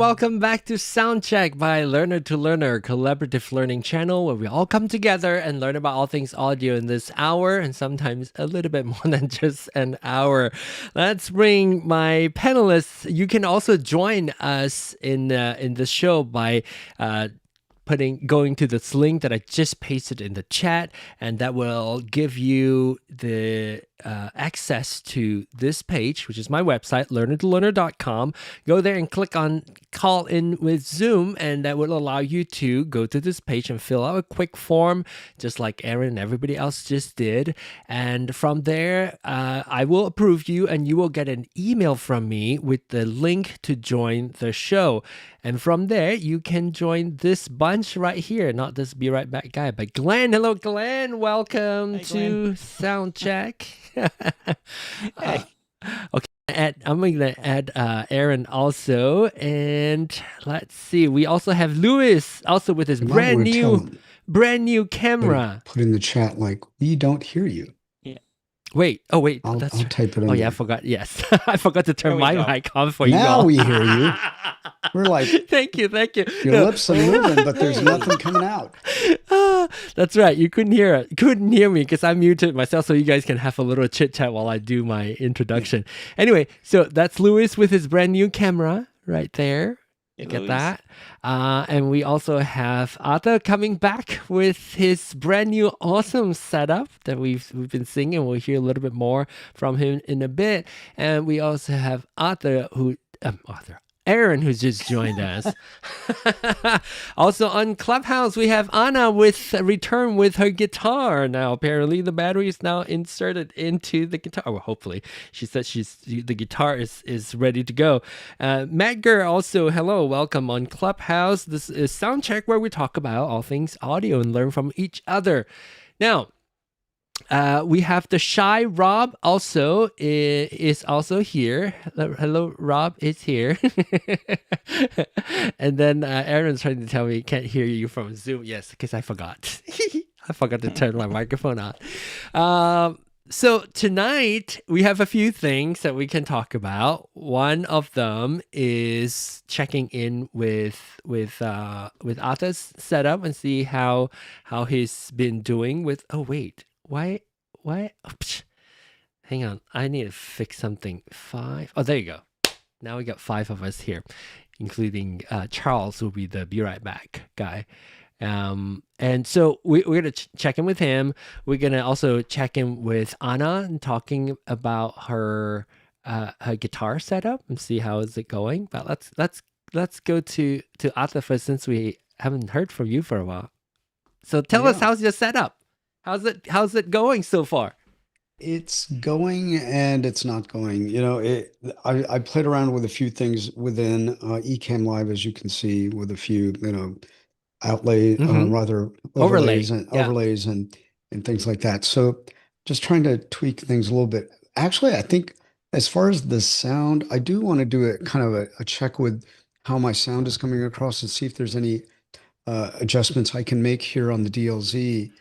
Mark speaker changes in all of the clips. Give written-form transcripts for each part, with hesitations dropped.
Speaker 1: welcome back to Soundcheck by Learner to Learner, collaborative learning channel where we all come together and learn about all things audio in this hour, and sometimes a little bit more than just an hour. Let's bring my panelists. You can also join us in the show by going to this link that I just pasted in the chat, and that will give you the access to this page, which is my website, learnertolearner.com. Go there and click on call in with Zoom, and that will allow you to go to this page and fill out a quick form, just like Aaron and everybody else just did. And from there, I will approve you, and you will get an email from me with the link to join the show. And from there, you can join this bunch right here, not this Be Right Back guy, but Glenn. Hello, Glenn. Welcome to Soundcheck. Okay, I'm going to add Aaron also. And let's see, we also have Lewis, also with his brand new camera.
Speaker 2: Put in the chat like, we don't hear you.
Speaker 1: Wait,
Speaker 2: I'll type it in.
Speaker 1: Oh, yeah, I forgot. Yes, I forgot to turn my mic on for you.
Speaker 2: Now we hear you. We're like,
Speaker 1: thank you.
Speaker 2: Your lips are moving, but there's nothing coming out.
Speaker 1: That's right. You couldn't hear me because I muted myself, so you guys can have a little chit chat while I do my introduction. Anyway, so that's Lewis with his brand new camera right there. Look at that. And we also have Arthur coming back with his brand new awesome setup that we've been seeing, and we'll hear a little bit more from him in a bit. And we also have Aaron, who's just joined us. Also on Clubhouse, we have Anna with return with her guitar. Now, apparently the battery is now inserted into the guitar. Well, hopefully. She said the guitar is ready to go. Magger also, hello, welcome on Clubhouse. This is Soundcheck, where we talk about all things audio and learn from each other. Now, we have the shy Rob also is also here. Hello, Rob is here. And then Aaron's trying to tell me he can't hear you from Zoom. Yes, because I forgot. I forgot to turn my microphone on. So tonight we have a few things that we can talk about. One of them is checking in with Arthur's setup and see how he's been doing with. Oh wait. Why? Oops. Hang on. I need to fix something. 5. Oh, there you go. Now we got 5 of us here, including Charles, who will be the Be Right Back guy. And so we're going to check in with him. We're going to also check in with Anna and talking about her guitar setup and see how is it going. But let's go to Arthur first, since we haven't heard from you for a while. So tell us, how's your setup? How's it going so far?
Speaker 2: It's going and it's not going. I played around with a few things within Ecamm Live, as you can see, with a few, overlays and things like that. So just trying to tweak things a little bit. Actually, I think as far as the sound, I do want to do a kind of a check with how my sound is coming across and see if there's any adjustments I can make here on the DLZ.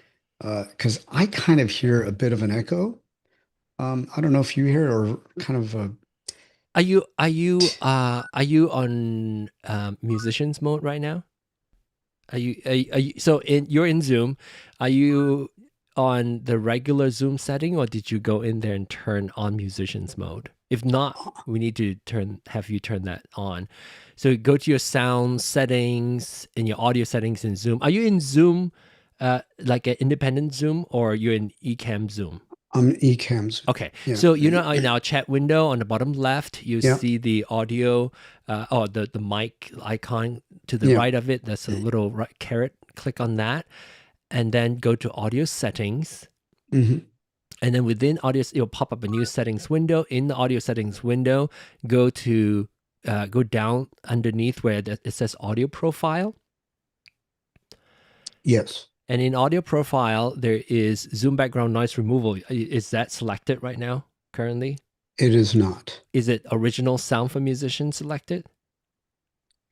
Speaker 2: Because I kind of hear a bit of an echo. I don't know if you hear it or kind of a...
Speaker 1: Are you on musicians mode right now? Are you so you're in Zoom? Are you on the regular Zoom setting, or did you go in there and turn on musicians mode? If not, we need to have you turn that on. So go to your sound settings and your audio settings in Zoom. Are you in Zoom? Like an independent Zoom, or you're in Ecamm Zoom?
Speaker 2: I'm Ecamm Zoom.
Speaker 1: Okay. Yeah. So in our chat window on the bottom left, you see the audio or the mic icon to the right of it. There's a little caret. Click on that, and then go to audio settings. Mm-hmm. And then within audio, it'll pop up a new settings window. In the audio settings window, go down underneath where it says audio profile.
Speaker 2: Yes.
Speaker 1: And in audio profile, there is Zoom background noise removal. Is that selected right now, currently?
Speaker 2: It is not.
Speaker 1: Is it original sound for musicians selected?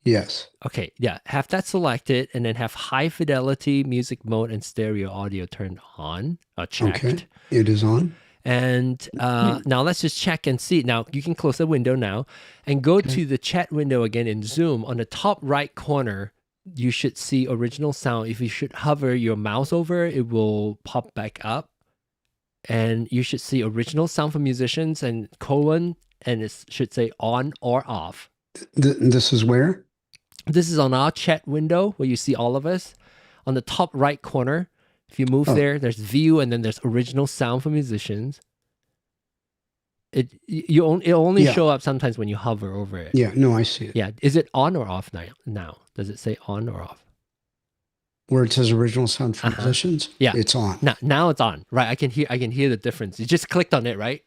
Speaker 2: Yes.
Speaker 1: Okay, yeah. Have that selected, and then have high fidelity music mode and stereo audio turned on or checked.
Speaker 2: Okay, it is on.
Speaker 1: And now let's just check and see. Now you can close the window now and go to the chat window again in Zoom. On the top right corner, you should see original sound. If you should hover your mouse over, it will pop back up. And you should see original sound for musicians and colon, and it should say on or off.
Speaker 2: This is where?
Speaker 1: This is on our chat window where you see all of us. On the top right corner, if you move there, there's view, and then there's original sound for musicians. It only show up sometimes when you hover over it.
Speaker 2: Yeah, no, I see it.
Speaker 1: Yeah, is it on or off now? Does it say on or off?
Speaker 2: Where it says original sound for musicians?
Speaker 1: Yeah,
Speaker 2: it's on.
Speaker 1: Now it's on. Right, I can hear the difference. You just clicked on it, right?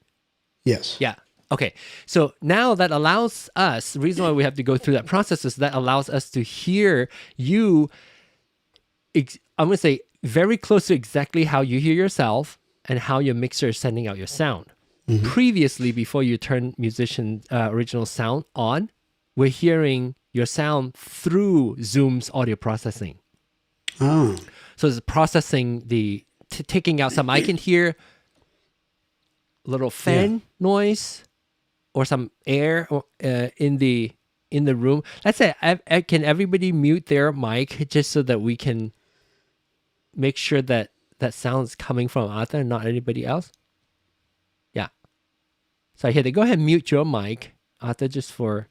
Speaker 2: Yes.
Speaker 1: Yeah. Okay, so now that allows us, the reason why we have to go through that process is that allows us to hear you, I'm going to say, very close to exactly how you hear yourself and how your mixer is sending out your sound. Previously, before you turn musician original sound on, we're hearing your sound through Zoom's audio processing.
Speaker 2: Oh.
Speaker 1: So it's processing taking out some. I can hear a little fan noise or some air in the room. Let's say, can everybody mute their mic just so that we can make sure that sound is coming from Arthur and not anybody else? Yeah. So I hear they go ahead and mute your mic, Arthur, just for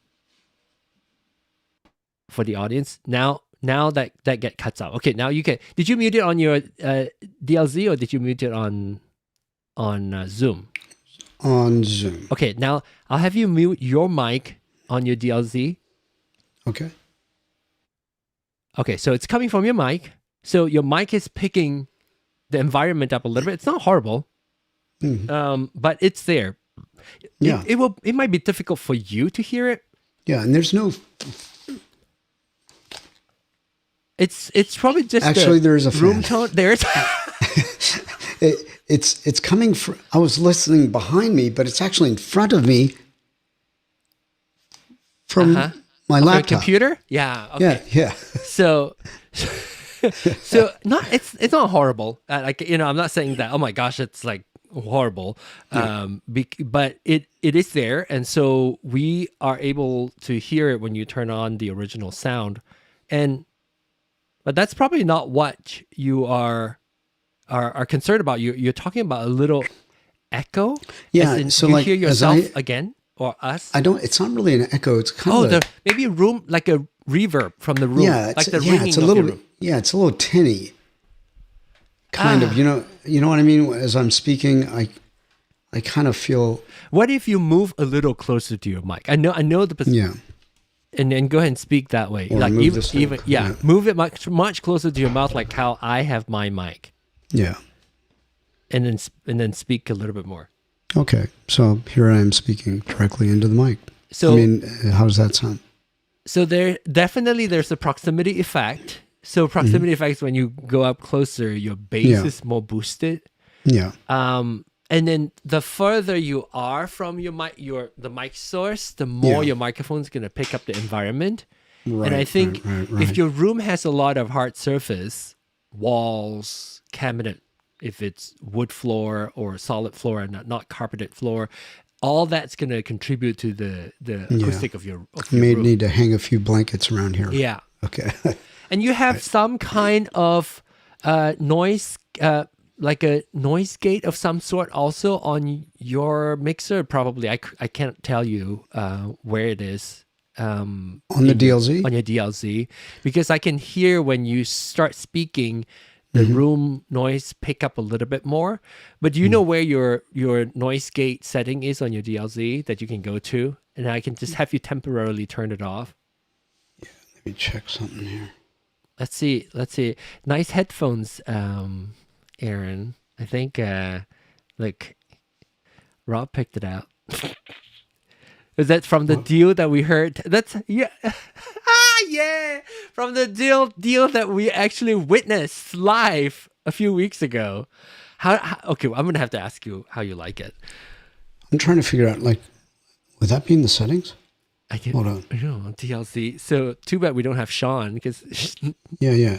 Speaker 1: the audience. Now that get cuts out. Okay, now you can. Did you mute it on your DLZ or did you mute it on Zoom?
Speaker 2: On Zoom.
Speaker 1: Okay, now I'll have you mute your mic on your DLZ.
Speaker 2: Okay.
Speaker 1: Okay, so it's coming from your mic. So your mic is picking the environment up a little bit. It's not horrible, but it's there.
Speaker 2: Yeah.
Speaker 1: It might be difficult for you to hear it.
Speaker 2: Yeah, and there's no.
Speaker 1: It's probably just
Speaker 2: actually there is a
Speaker 1: room
Speaker 2: fan.
Speaker 1: tone. There's.
Speaker 2: It's coming from. I was listening behind me, but it's actually in front of me from my laptop.
Speaker 1: Computer. Yeah. Okay.
Speaker 2: Yeah.
Speaker 1: So it's not horrible. I'm not saying that. Oh my gosh, it's like horrible. But it is there, and so we are able to hear it when you turn on the original sound, but that's probably not what you are concerned about. You're talking about a little echo.
Speaker 2: Yeah. So
Speaker 1: you
Speaker 2: like
Speaker 1: hear yourself again or us.
Speaker 2: I don't. It's not really an echo. It's kind of
Speaker 1: maybe a room, like a reverb from the room.
Speaker 2: Yeah.
Speaker 1: Like the ringing
Speaker 2: it's a
Speaker 1: of
Speaker 2: little.
Speaker 1: your room.
Speaker 2: Yeah, it's a little tinny. Kind of. You know what I mean. As I'm speaking, I kind of feel.
Speaker 1: What if you move a little closer to your mic? I know the position.
Speaker 2: Yeah.
Speaker 1: And then go ahead and speak that way.
Speaker 2: Or
Speaker 1: like
Speaker 2: move
Speaker 1: move it much closer to your mouth, like how I have my mic.
Speaker 2: Yeah.
Speaker 1: And then speak a little bit more.
Speaker 2: Okay. So here I am speaking directly into the mic.
Speaker 1: So
Speaker 2: I mean, how does that sound?
Speaker 1: So there's a proximity effect. So proximity effect is when you go up closer, your bass is more boosted.
Speaker 2: Yeah.
Speaker 1: And then the further you are from your mic, the mic source, the more your microphone's going to pick up the environment.
Speaker 2: Right,
Speaker 1: and I think
Speaker 2: right.
Speaker 1: if your room has a lot of hard surface, walls, cabinet, if it's wood floor or solid floor and not carpeted floor, all that's going to contribute to the acoustic of your room.
Speaker 2: You may need to hang a few blankets around here.
Speaker 1: Yeah.
Speaker 2: Okay.
Speaker 1: And you have some kind of noise, like a noise gate of some sort also on your mixer, probably. I can't tell you where it is.
Speaker 2: On the DLZ?
Speaker 1: On your DLZ. Because I can hear when you start speaking, the room noise pick up a little bit more. But do you know where your noise gate setting is on your DLZ that you can go to? And I can just have you temporarily turn it off.
Speaker 2: Yeah, let me check something here.
Speaker 1: Let's see. Nice headphones, Aaron. I think like Rob picked it out. Is that from the deal that we heard? That's yeah. Yeah. From the deal that we actually witnessed live a few weeks ago. Okay, well, I'm gonna have to ask you how you like it.
Speaker 2: I'm trying to figure out, like, would that be in the settings? Hold on.
Speaker 1: DLZ. So too bad we don't have Sean because
Speaker 2: Yeah.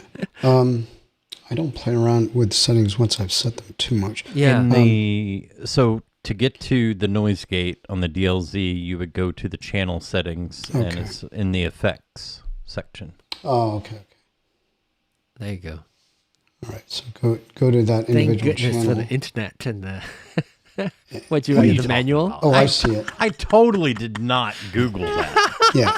Speaker 2: I don't play around with settings once I've set them too much.
Speaker 1: Yeah.
Speaker 3: So to get to the noise gate on the DLZ, you would go to the channel settings, and it's in the effects section.
Speaker 2: Oh, okay.
Speaker 1: There you go.
Speaker 2: All right, so go to that
Speaker 1: Thank
Speaker 2: individual
Speaker 1: goodness
Speaker 2: channel.
Speaker 1: for the internet and the what you write the manual.
Speaker 2: Oh, I see it.
Speaker 3: I totally did not Google that.
Speaker 2: Yeah.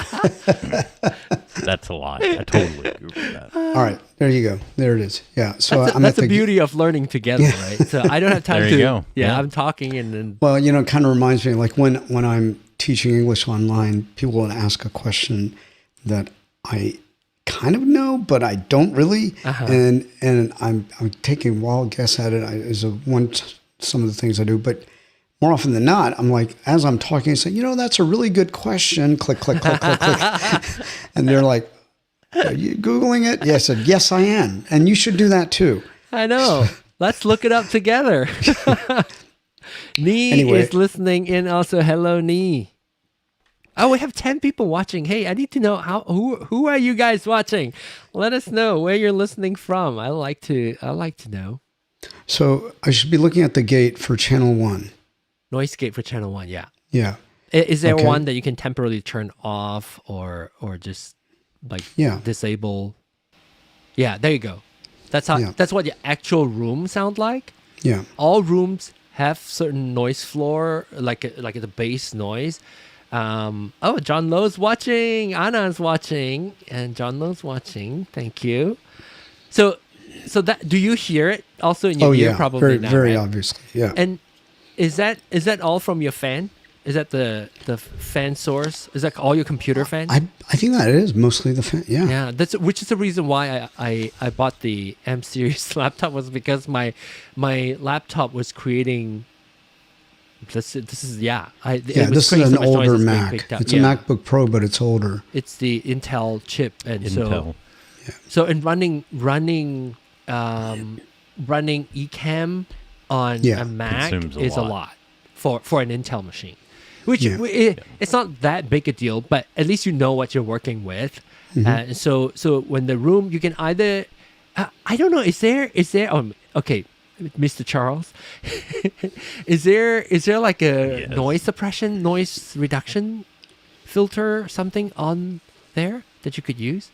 Speaker 3: That's a lie. I totally Googled that.
Speaker 2: All right, there you go. There it is. Yeah. So
Speaker 1: That's the beauty of learning together, right? So I don't have time
Speaker 3: There
Speaker 1: to.
Speaker 3: you go.
Speaker 1: Yeah,
Speaker 3: Yeah.
Speaker 1: I'm talking and then.
Speaker 2: Well, it kind of reminds me, like when I'm teaching English online, people will ask a question that I kind of know, but I don't really, and I'm taking a wild guess at it. Some of the things I do, but more often than not, I'm like, as I'm talking, I say, that's a really good question. Click, click, click, click, click, and they're like, "Are you Googling it?" Yeah, I said, "Yes, I am," and you should do that too.
Speaker 1: I know. Let's look it up together. Nee
Speaker 2: Anyway.
Speaker 1: is listening in also. Hello, Nee. Oh, we have 10 people watching. Hey, I need to know who are you guys watching? Let us know where you're listening from. I like to know.
Speaker 2: So I should be looking at the gate for channel 1.
Speaker 1: Noise gate for channel 1, yeah.
Speaker 2: Yeah.
Speaker 1: Is there
Speaker 2: Okay.
Speaker 1: one that you can temporarily turn off or just like disable? Yeah, there you go. That's how.
Speaker 2: Yeah.
Speaker 1: That's what your actual room sound like.
Speaker 2: Yeah.
Speaker 1: All rooms have certain noise floor, like the bass noise. John Lowe's watching, Anna's watching, and John Lowe's watching. Thank you. So that, do you hear it also in your ear? Probably
Speaker 2: very,
Speaker 1: not,
Speaker 2: very
Speaker 1: right?
Speaker 2: obviously. Yeah.
Speaker 1: And is that all from your fan? Is that the fan source? Is that all your computer fan?
Speaker 2: I think that is mostly the fan. Yeah.
Speaker 1: Yeah, which is the reason why I bought the M series laptop, was because my laptop was creating. This is
Speaker 2: This is an older Mac. It's a MacBook Pro, but it's older.
Speaker 1: It's the Intel chip, and
Speaker 3: Intel.
Speaker 1: so in running eCam on a Mac
Speaker 3: Consumes
Speaker 1: is a lot for an Intel machine, which it's not that big a deal, but at least you know what you're working with. So when the room, you can either I don't know, is there okay, Mr. Charles, is there like a noise suppression, noise reduction filter, something on there that you could use?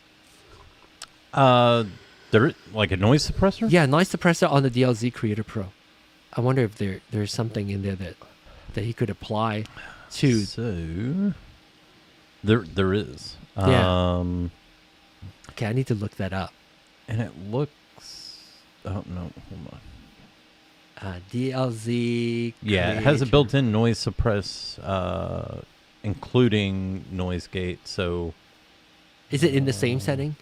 Speaker 3: There like a noise suppressor?
Speaker 1: Yeah, noise suppressor on the DLZ Creator Pro. I wonder if there's something in there that he could apply to.
Speaker 3: So there is.
Speaker 1: Yeah. Okay, I need to look that up.
Speaker 3: And it looks. Oh no, hold on.
Speaker 1: DLZ.
Speaker 3: Yeah, it has a built-in noise suppress, including noise gate. So,
Speaker 1: is it in the same setting?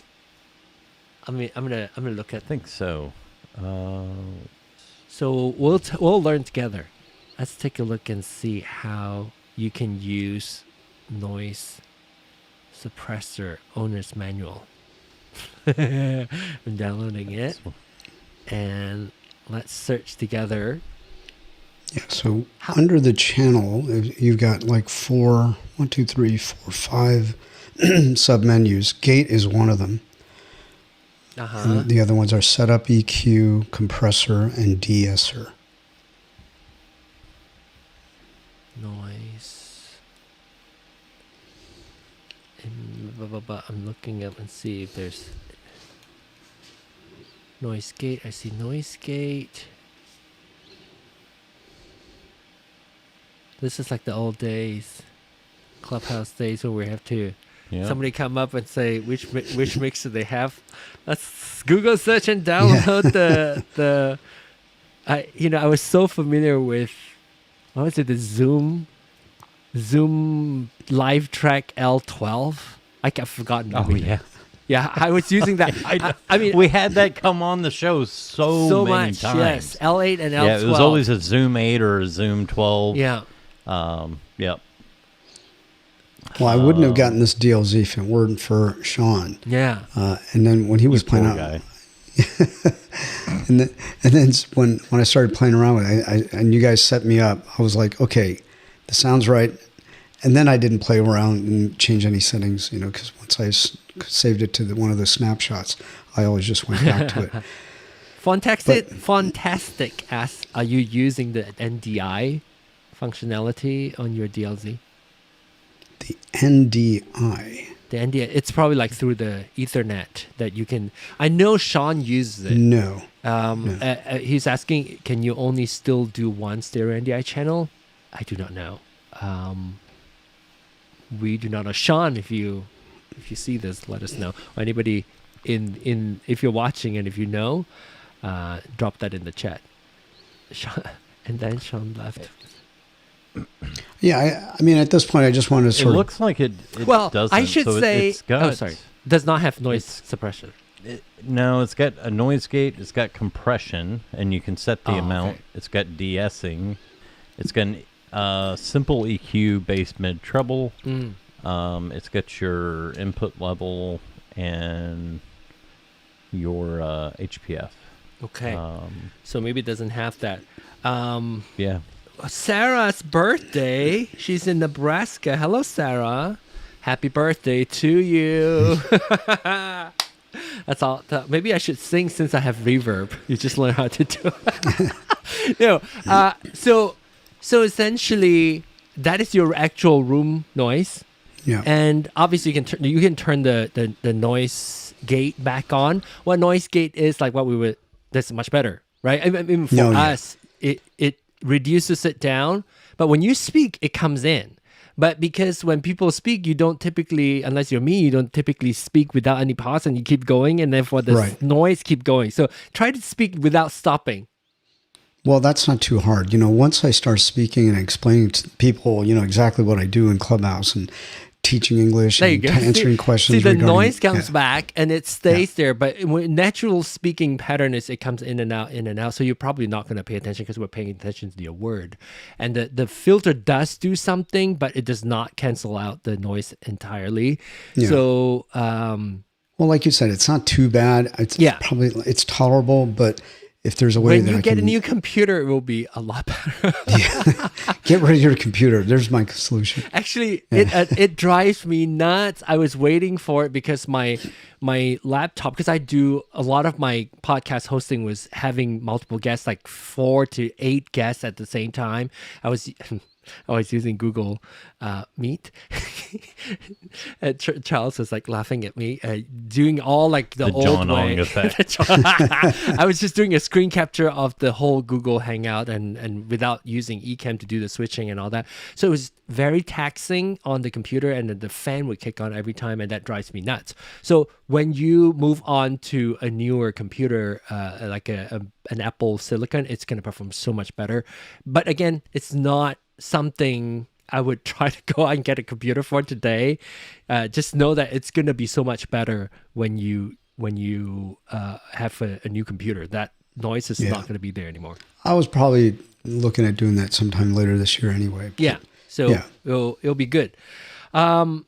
Speaker 1: I mean, I'm gonna look at.
Speaker 3: I think so.
Speaker 1: So we'll learn together. Let's take a look and see how you can use noise suppressor owner's manual. I'm downloading it, and let's search together.
Speaker 2: Yeah, so under the channel, you've got like 5 sub-menus. Gate is one of them. And the other ones are Setup, EQ, Compressor, and De-esser.
Speaker 1: Noise. And I'm looking up and see if there's noise gate. I see noise gate. This is like the old days, Clubhouse days, where we have to somebody come up and say which mix do they have. Let's Google search and download the. I was so familiar with, what was it, the Zoom Live Track L12. I've forgotten.
Speaker 3: Oh yeah.
Speaker 1: Yeah, I was using that. I mean,
Speaker 3: we had that come on the show so many
Speaker 1: much.
Speaker 3: times.
Speaker 1: Yes, L8 and L12.
Speaker 3: Yeah, it was always a Zoom 8 or a Zoom 12.
Speaker 1: Yeah.
Speaker 3: Yep.
Speaker 2: Well, I wouldn't have gotten this DLZ if it weren't for Sean.
Speaker 1: Yeah.
Speaker 2: And then when he was playing out,
Speaker 3: guy.
Speaker 2: and then when I started playing around with it, and you guys set me up, I was like, okay, the sound's right. And then I didn't play around and change any settings, because once I saved it to one of the snapshots, I always just went back to it.
Speaker 1: Fantastic asks, are you using the NDI functionality on your DLZ?
Speaker 2: The NDI.
Speaker 1: The NDI, it's probably like through the Ethernet that you can. I know Sean uses it.
Speaker 2: No.
Speaker 1: He's asking, can you only still do one stereo NDI channel? I do not know. We do not know. Sean, if you see this, let us know. Or anybody in if you're watching and if you know, drop that in the chat. Sean, and then Sean left.
Speaker 2: Yeah, I mean, at this point, I just want to
Speaker 3: It
Speaker 2: sort of.
Speaker 3: looks like it
Speaker 1: Well,
Speaker 3: doesn't.
Speaker 1: I should
Speaker 3: so
Speaker 1: say.
Speaker 3: it's got,
Speaker 1: sorry. Does not have noise suppression.
Speaker 3: No, it's got a noise gate. It's got compression, and you can set the amount.
Speaker 1: Okay.
Speaker 3: It's got de-essing. It's got simple EQ, bass, mid, treble. It's got your input level and your HPF.
Speaker 1: Okay. So maybe it doesn't have that.
Speaker 3: Yeah.
Speaker 1: Sarah's birthday. She's in Nebraska. Hello, Sarah. Happy birthday to you. That's all. Maybe I should sing since I have reverb. You just learn how to do it. No. So essentially, that is your actual room noise.
Speaker 2: Yeah.
Speaker 1: And obviously, you can turn the noise gate back on. What noise gate is like what we would. That's much better, right? I mean, for us, it reduces it down. But when you speak, it comes in. But because when people speak, you don't typically, unless you're me, you don't typically speak without any pause and you keep going. And therefore the noise keep going. So try to speak without stopping.
Speaker 2: Well, that's not too hard. Once I start speaking and explaining to people, exactly what I do in Clubhouse and teaching English and answering questions.
Speaker 1: See, the noise comes back and it stays there. But natural speaking pattern is it comes in and out, in and out. So you're probably not going to pay attention because we're paying attention to your word. And the filter does do something, but it does not cancel out the noise entirely. Yeah. So,
Speaker 2: well, like you said, it's not too bad. It's tolerable, but if there's a way
Speaker 1: when you get a new computer, it will be a lot better.
Speaker 2: Get rid of your computer. There's my solution.
Speaker 1: Actually, it drives me nuts. I was waiting for it because my laptop, because I do a lot of my podcast hosting was having multiple guests, like 4 to 8 guests at the same time. I was using Google Meet. And Charles was like laughing at me, doing all like the old
Speaker 3: John
Speaker 1: way.
Speaker 3: Ong effect.
Speaker 1: I was just doing a screen capture of the whole Google Hangout and without using Ecamm to do the switching and all that. So it was very taxing on the computer, and then the fan would kick on every time, and that drives me nuts. So when you move on to a newer computer, like an Apple Silicon, it's going to perform so much better. But again, it's not something I would try to go out and get a computer for today. Just know that it's going to be so much better when you have a new computer. That noise is not going to be there anymore. I
Speaker 2: was probably looking at doing that sometime later this year anyway.
Speaker 1: Yeah. So it'll be good.
Speaker 3: And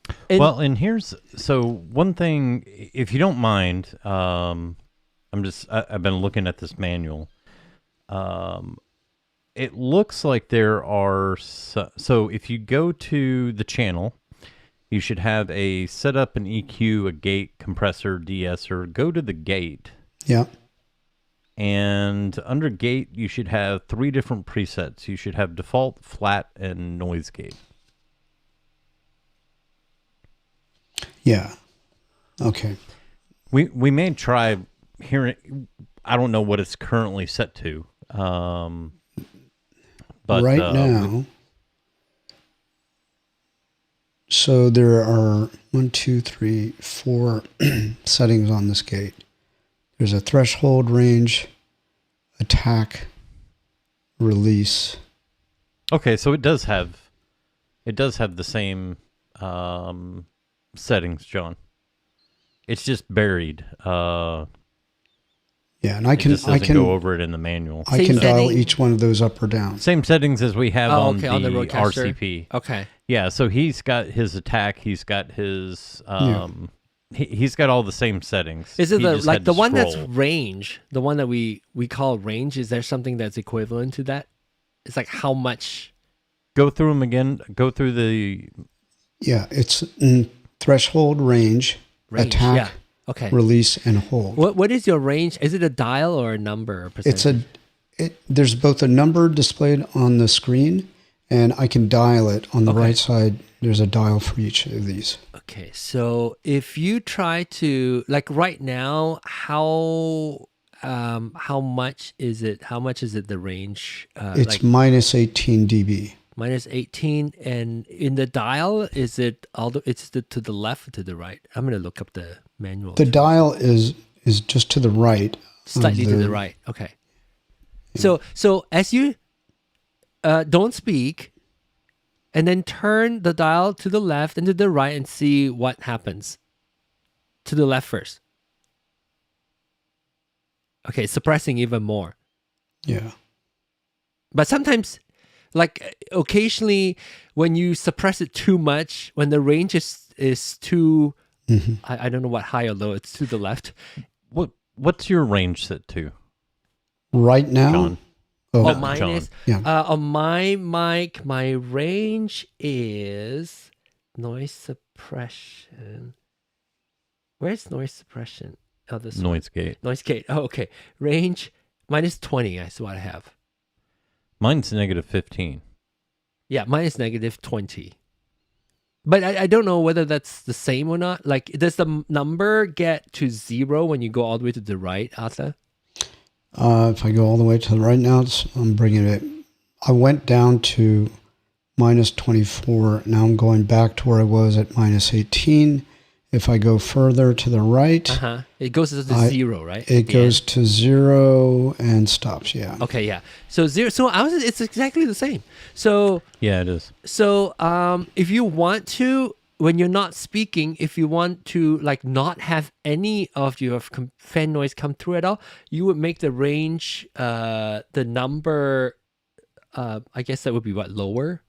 Speaker 3: here's one thing, if you don't mind, I've been looking at this manual. It looks like there are, so if you go to the channel, you should have a setup, an EQ, a gate, compressor, de-esser. Go to the gate.
Speaker 2: Yeah.
Speaker 3: And under gate, you should have 3 different presets. You should have default, flat, and noise gate.
Speaker 2: Yeah. Okay.
Speaker 3: We may try hearing, I don't know what it's currently set to. But
Speaker 2: right now, so there are 1, 2, 3, 4 settings on this gate. There's a threshold, range, attack, release.
Speaker 3: Okay, so it does have the same settings, John. It's just buried.
Speaker 2: Yeah, and I can
Speaker 3: go over it in the manual.
Speaker 2: I can dial each one of those up or down.
Speaker 3: Same settings as we have on the
Speaker 1: Rodecaster.
Speaker 3: RCP.
Speaker 1: Okay.
Speaker 3: Yeah, so he's got his attack. He's got his. He's got all the same settings.
Speaker 1: Is it the one that's range? The one that we call range. Is there something that's equivalent to that? It's like how much?
Speaker 3: Go through them again. Go through the.
Speaker 2: Yeah, it's threshold, range, attack,
Speaker 1: Okay.
Speaker 2: release, and hold.
Speaker 1: What is your range? Is it a dial or a number or percentage?
Speaker 2: There's both a number displayed on the screen, and I can dial it on the right side. There's a dial for each of these.
Speaker 1: Okay, so if you try to, like right now, how much is it? How much is it the range?
Speaker 2: It's
Speaker 1: like
Speaker 2: minus 18 dB.
Speaker 1: minus 18, and in the dial, is it to the left or to the right? I'm gonna look up the manual.
Speaker 2: The dial is just to the right.
Speaker 1: Slightly to the right. Okay. Yeah. So as you don't speak, and then turn the dial to the left and to the right and see what happens. To the left first. Okay, suppressing even more.
Speaker 2: Yeah.
Speaker 1: But sometimes, like occasionally, when you suppress it too much, when the range is too, I don't know what high or low, it's to the left.
Speaker 3: What's your range set to?
Speaker 2: Right now?
Speaker 3: John?
Speaker 1: Oh, mine
Speaker 3: John.
Speaker 1: is.
Speaker 2: Yeah.
Speaker 1: On my mic, my range is noise suppression. Where's noise suppression? Oh, this one.
Speaker 3: Noise gate.
Speaker 1: Noise gate. Oh, okay. Range minus 20 is what I have.
Speaker 3: Mine's negative 15.
Speaker 1: Yeah, mine is negative 20. But I don't know whether that's the same or not. Like, does the number get to 0 when you go all the way to the right, Arthur?
Speaker 2: If I go all the way to the right now, I'm bringing it. I went down to minus 24. Now I'm going back to where I was at minus 18. If I go further to the right,
Speaker 1: it goes to 0, right?
Speaker 2: It goes to 0 and stops. Yeah.
Speaker 1: Okay, yeah. So 0. So it's exactly the same. So
Speaker 3: yeah, it is.
Speaker 1: So if you want to, when you're not speaking, if you want to like not have any of your fan noise come through at all, you would make the range, the number, I guess that would be what, lower,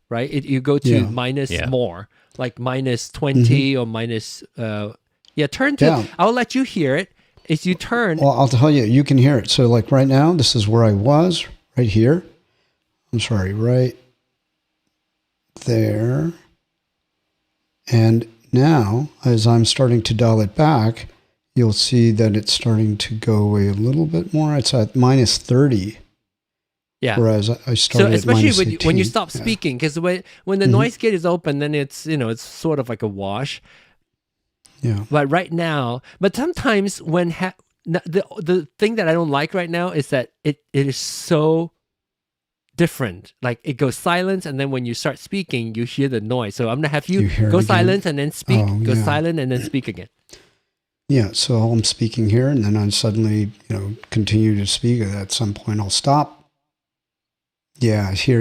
Speaker 1: right? You go to minus more, like minus 20 or minus, turn to, I'll let you hear it. If you turn.
Speaker 2: Well, I'll tell you, you can hear it. So like right now, this is where I was, right here. I'm sorry, right there. And now, as I'm starting to dial it back, you'll see that it's starting to go away a little bit more. It's at minus 30.
Speaker 1: Yeah.
Speaker 2: Whereas I started
Speaker 1: at minus 18.
Speaker 2: Especially
Speaker 1: when you stop speaking, because when the noise gate is open, then it's it's sort of like a wash.
Speaker 2: Yeah.
Speaker 1: But right now, sometimes when the thing that I don't like right now is that it is so different. Like it goes silent, and then when you start speaking, you hear the noise. So I'm gonna have you go silent and then speak. Go silent and then speak again.
Speaker 2: Yeah. So I'm speaking here, and then I suddenly continue to speak. At some point, I'll stop. Yeah, I see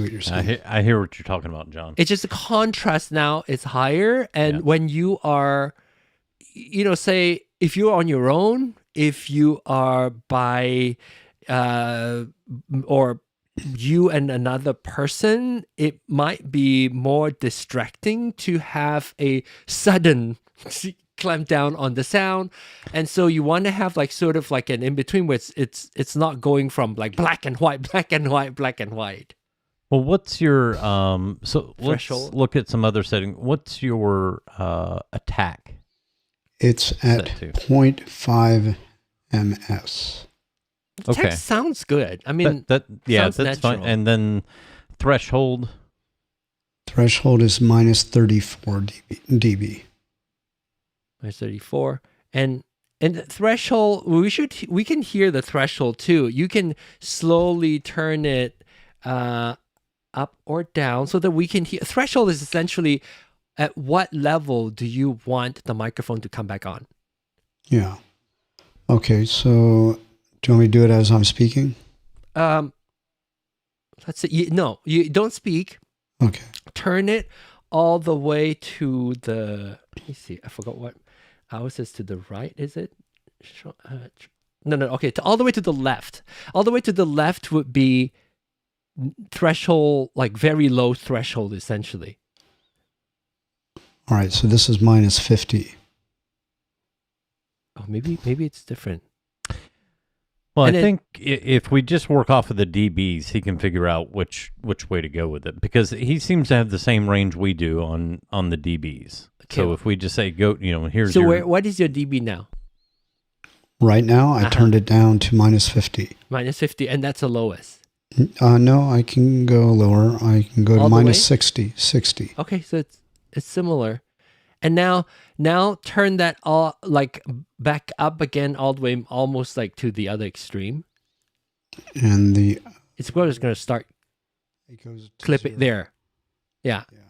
Speaker 2: what you're saying.
Speaker 3: I hear what you're talking about, John.
Speaker 1: It's just the contrast now is higher, and when you are, say if you're on your own, if you are by, or you and another person, it might be more distracting to have a sudden clamp down on the sound, and so you want to have like sort of like an in between where it's not going from like black and white, black and white, black and white.
Speaker 3: Well, what's your so
Speaker 1: threshold?
Speaker 3: Let's look at some other setting. What's your attack?
Speaker 2: It's at 0.5 ms.
Speaker 1: Okay, text sounds good. I mean,
Speaker 3: that's
Speaker 1: natural.
Speaker 3: fine. And then threshold.
Speaker 2: Threshold is minus 34 dB.
Speaker 1: Minus 34, and the threshold. We can hear the threshold too. You can slowly turn it up or down so that we can hear. Threshold is essentially at what level do you want the microphone to come back on?
Speaker 2: Yeah. Okay, so do you want me to do it as I'm speaking?
Speaker 1: Let's see. You don't speak.
Speaker 2: Okay.
Speaker 1: Turn it all the way to the. Let me see. I forgot what. Ours is to the right. Is it? No. Okay, all the way to the left. All the way to the left would be threshold, like very low threshold, essentially.
Speaker 2: All right, so this is minus 50.
Speaker 1: Oh, maybe it's different.
Speaker 3: Well, I think if we just work off of the dBs, he can figure out which way to go with it, because he seems to have the same range we do on the dBs. So if we just say go, here's
Speaker 1: So
Speaker 3: your
Speaker 1: what is your dB now?
Speaker 2: Right now, I turned it down to -50.
Speaker 1: -50, and that's the lowest.
Speaker 2: No, I can go lower. I can go
Speaker 1: All
Speaker 2: to
Speaker 1: the way?
Speaker 2: -60. 60.
Speaker 1: Okay, so it's similar. And now turn that all like back up again all the way almost like to the other extreme.
Speaker 2: And
Speaker 1: It's just going to start
Speaker 2: it goes to
Speaker 1: clip
Speaker 2: 0.
Speaker 1: it there. Yeah.
Speaker 2: Yeah.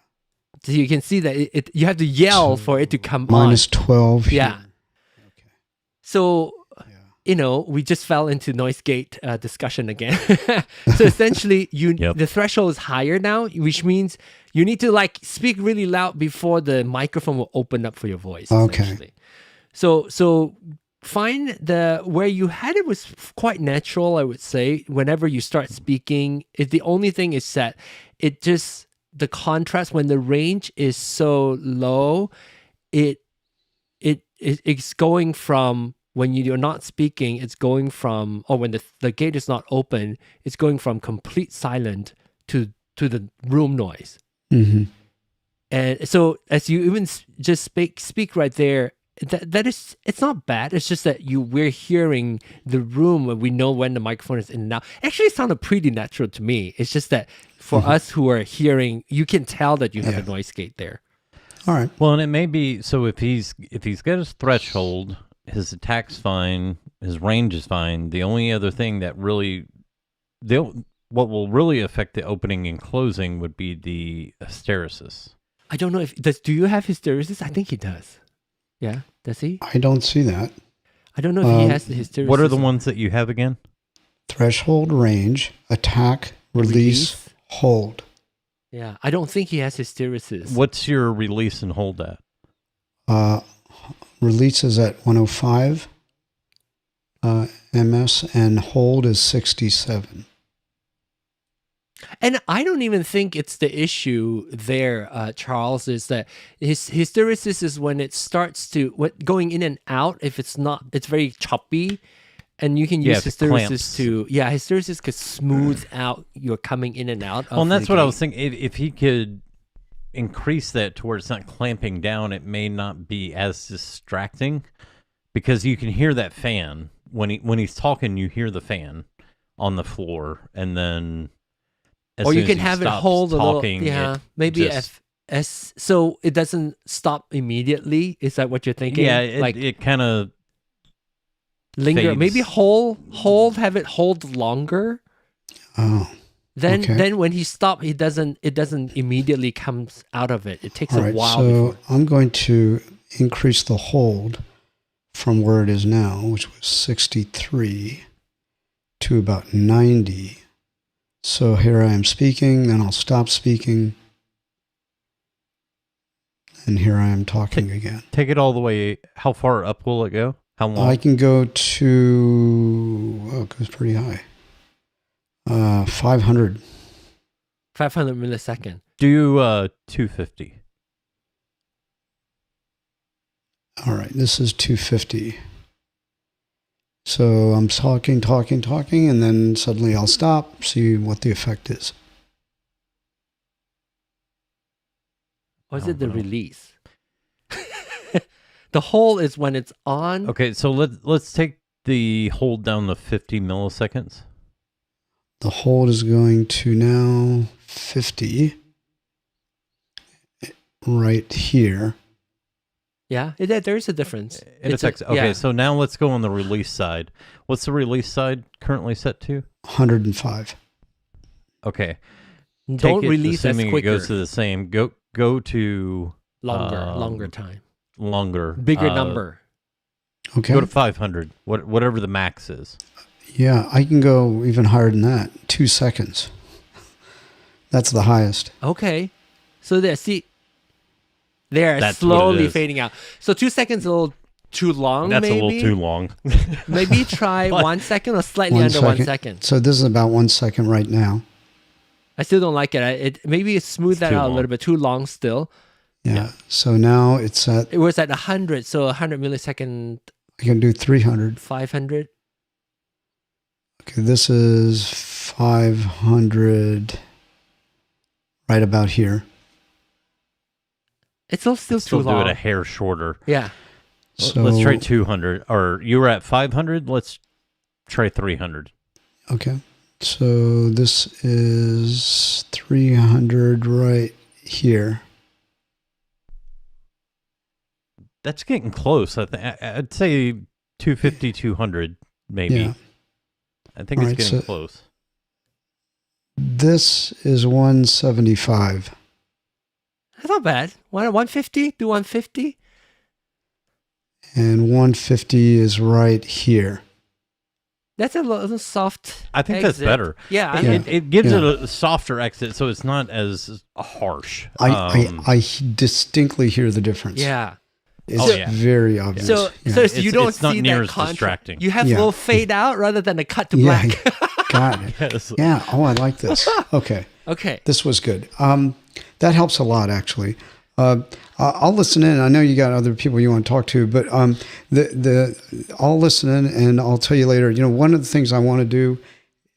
Speaker 1: So you can see that you have to yell for it to come on.
Speaker 2: -12 here.
Speaker 1: Yeah.
Speaker 2: Okay.
Speaker 1: So
Speaker 2: Yeah.
Speaker 1: we just fell into noise gate discussion again. So essentially, the threshold is higher now, which means you need to like speak really loud before the microphone will open up for your voice.
Speaker 2: Okay.
Speaker 1: Essentially. So find where you had it was quite natural, I would say. Whenever you start speaking, the only thing is that the contrast when the range is so low, it's going from when you're not speaking, it's going from, or when the gate is not open, it's going from complete silent to the room noise.
Speaker 2: Mm-hmm.
Speaker 1: And so as you even just speak right there, that is, it's not bad. It's just that we're hearing the room and we know when the microphone is in and out. Actually, it sounded pretty natural to me. It's just that for us who are hearing, you can tell that you have a noise gate there.
Speaker 2: All right.
Speaker 3: Well, and it may be, so if he's got his threshold, his attack's fine, his range is fine. The only other thing that what will really affect the opening and closing would be the hysteresis.
Speaker 1: I don't know do you have hysteresis? I think he does. Yeah, does he?
Speaker 2: I don't see that.
Speaker 1: I don't know if he has the hysteresis.
Speaker 3: What are the ones that you have again?
Speaker 2: Threshold, range, attack, release, hold.
Speaker 1: Yeah, I don't think he has hysteresis.
Speaker 3: What's your release and hold at?
Speaker 2: Release is at 105 ms and hold is 67.
Speaker 1: And I don't even think it's the issue there, Charles, is that his hysteresis is when it starts to going in and out. If it's not, it's very choppy, and you can use hysteresis hysteresis could smooth out your coming in and out.
Speaker 3: Well, and that's what I was thinking. If he could increase that to where it's not clamping down, it may not be as distracting, because you can hear that fan when he's talking. You hear the fan on the floor, and then
Speaker 1: or you can have it hold
Speaker 3: talking,
Speaker 1: a little. Yeah, maybe so it doesn't stop immediately. Is that what you're thinking?
Speaker 3: Yeah, it kind of
Speaker 1: linger.
Speaker 3: fades.
Speaker 1: Maybe have it hold longer.
Speaker 2: Oh.
Speaker 1: Then when he stops, it doesn't immediately comes out of it. It takes a while.
Speaker 2: So I'm going to increase the hold from where it is now, which was 63, to about 90. So here I am speaking, then I'll stop speaking, and here I am talking again.
Speaker 3: Take it all the way. How far up will it go? How long?
Speaker 2: I can go to, it goes pretty high. 500.
Speaker 1: 500 millisecond.
Speaker 3: Do 250.
Speaker 2: All right, this is 250. So I'm talking, and then suddenly I'll stop, see what the effect is.
Speaker 1: Or is it the release? The hold is when it's on.
Speaker 3: Okay, so let's take the hold down to 50 milliseconds.
Speaker 2: The hold is going to now 50 right here.
Speaker 1: Yeah, there is a difference.
Speaker 3: It affects. Okay, so now let's go on the release side. What's the release side currently set to?
Speaker 2: 105.
Speaker 3: Okay.
Speaker 1: Don't release as
Speaker 3: assuming
Speaker 1: quicker.
Speaker 3: It goes to the same. Go to
Speaker 1: longer time.
Speaker 3: Longer.
Speaker 1: Bigger number.
Speaker 2: Okay.
Speaker 3: Go to 500. Whatever the max is.
Speaker 2: Yeah, I can go even higher than that. 2 seconds. That's the highest.
Speaker 1: Okay. So they're
Speaker 3: That's
Speaker 1: slowly fading out. So 2 seconds is a little too long,
Speaker 3: That's
Speaker 1: maybe?
Speaker 3: a little too long.
Speaker 1: Maybe try 1 second or slightly under 1 second.
Speaker 2: So this is about 1 second right now.
Speaker 1: I still don't like it. Maybe smooth that out a little bit. Too long still.
Speaker 2: Yeah. So now it's at...
Speaker 1: It was at 100. So 100 millisecond.
Speaker 2: I can do 300.
Speaker 1: 500.
Speaker 2: Okay, this is 500 right about here.
Speaker 1: It's still
Speaker 3: Still
Speaker 1: too
Speaker 3: do
Speaker 1: long.
Speaker 3: it a hair shorter.
Speaker 1: Yeah.
Speaker 2: So
Speaker 3: Let's try 200. Or you were at 500. Let's try 300.
Speaker 2: Okay. So this is 300 right here.
Speaker 3: That's getting close. I'd say 250, 200 maybe.
Speaker 2: Yeah.
Speaker 3: I think
Speaker 2: All
Speaker 3: it's
Speaker 2: right,
Speaker 3: getting
Speaker 2: so-
Speaker 3: close.
Speaker 2: This is 175.
Speaker 1: That's not bad. 150? Do 150?
Speaker 2: And 150 is right here.
Speaker 1: That's a little soft.
Speaker 3: I think that's
Speaker 1: exit.
Speaker 3: better.
Speaker 1: Yeah. I
Speaker 2: Yeah.
Speaker 1: mean,
Speaker 3: It gives
Speaker 2: Yeah.
Speaker 3: it a softer exit, so it's not as harsh.
Speaker 2: I distinctly hear the difference.
Speaker 1: yeah.
Speaker 2: It's
Speaker 3: Oh, yeah.
Speaker 2: very obvious.
Speaker 1: So,
Speaker 2: yeah.
Speaker 1: so you
Speaker 3: It's-
Speaker 1: don't
Speaker 3: it's not
Speaker 1: see
Speaker 3: near
Speaker 1: that
Speaker 3: as
Speaker 1: contrast.
Speaker 3: distracting.
Speaker 1: You have a
Speaker 2: Yeah.
Speaker 1: little fade out rather than a cut to
Speaker 2: Yeah.
Speaker 1: black.
Speaker 2: Got it.
Speaker 3: Yes.
Speaker 2: Yeah. Oh, I like this. Okay.
Speaker 1: Okay.
Speaker 2: This was good. That helps a lot, actually. I'll listen in. I know you got other people you want to talk to, but I'll listen in and I'll tell you later. One of the things I want to do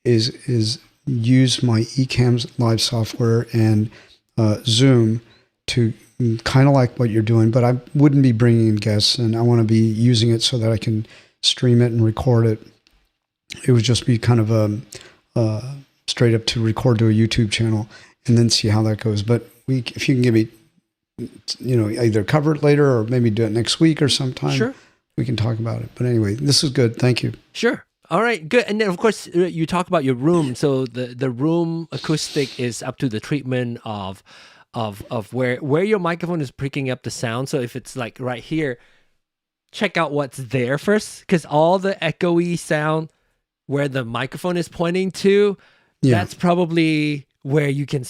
Speaker 2: is use my Ecamm's live software and Zoom to kind of like what you're doing, but I wouldn't be bringing in guests, and I want to be using it so that I can stream it and record it. It would just be kind of straight up to record to a YouTube channel and then see how that goes. But if you can give me, either cover it later or maybe do it next week or sometime,
Speaker 1: Sure.
Speaker 2: we can talk about it. But anyway, this is good. Thank you.
Speaker 1: Sure. All right, good. And then, of course, you talk about your room. So the room acoustic is up to the treatment of where your microphone is picking up the sound. So if it's like right here, check out what's there first, because all the echoey sound where the microphone is pointing to,
Speaker 2: Yeah.
Speaker 1: that's probably where you can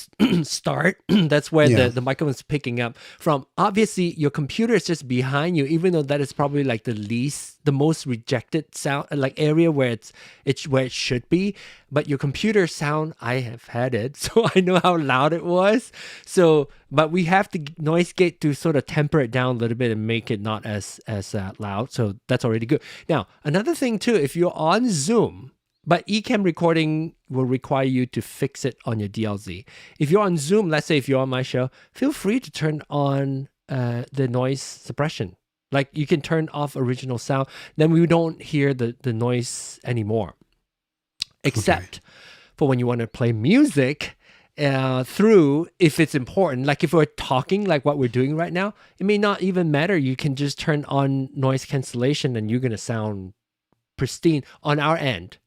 Speaker 1: start. That's where
Speaker 2: Yeah.
Speaker 1: the microphone is picking up from. Obviously, your computer is just behind you, even though that is probably like the most rejected sound, like area where it's where it should be. But your computer sound, I have had it, so I know how loud it was. So, but we have the noise gate to sort of temper it down a little bit and make it not as loud. So that's already good. Now, another thing too, if you're on Zoom, but Ecamm recording will require you to fix it on your DLZ. If you're on Zoom, let's say if you're on my show, feel free to turn on the noise suppression. Like you can turn off original sound, then we don't hear the noise anymore. Except for when you want to play music through, if it's important. Like if we're talking like what we're doing right now, it may not even matter. You can just turn on noise cancellation and you're going to sound pristine on our end.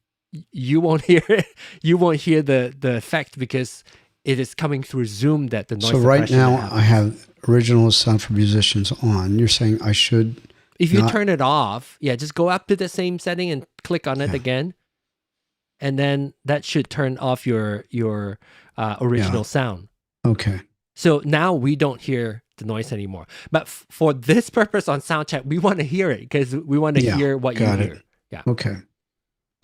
Speaker 1: You won't hear it. You won't hear the effect because it is coming through Zoom that the noise.
Speaker 2: So right
Speaker 1: suppression
Speaker 2: now
Speaker 1: happens.
Speaker 2: I have original sound for musicians on. You're saying I should?
Speaker 1: If you
Speaker 2: not-
Speaker 1: turn it off, just go up to the same setting and click on it
Speaker 2: Yeah.
Speaker 1: again, and then that should turn off your original sound.
Speaker 2: Okay.
Speaker 1: So now we don't hear the noise anymore. But for this purpose on sound check, we want to hear it because we want to
Speaker 2: Yeah,
Speaker 1: hear what you
Speaker 2: got it.
Speaker 1: hear. Yeah.
Speaker 2: Okay.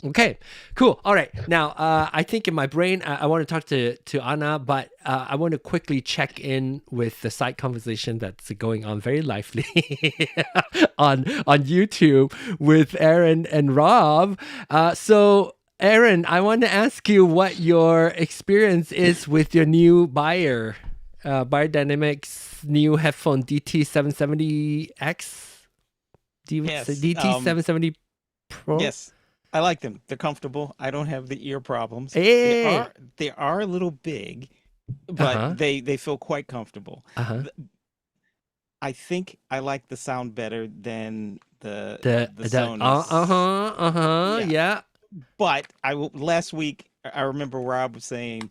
Speaker 1: Okay, cool. All right. Now, I think in my brain, I want to talk to Anna, but I want to quickly check in with the side conversation that's going on very lively on YouTube with Aaron and Rob. So, Aaron, I want to ask you what your experience is with your new buyer, Biodynamics new headphone DT770X?
Speaker 4: Yes,
Speaker 1: DT770 Pro?
Speaker 4: Yes, I like them. They're comfortable. I don't have the ear problems.
Speaker 1: Hey.
Speaker 4: They are a little big, but
Speaker 1: Uh-huh.
Speaker 4: they feel quite comfortable.
Speaker 1: Uh-huh.
Speaker 4: I think I like the sound better than the
Speaker 1: The
Speaker 4: Sony's.
Speaker 1: yeah.
Speaker 4: But last week I remember Rob was saying,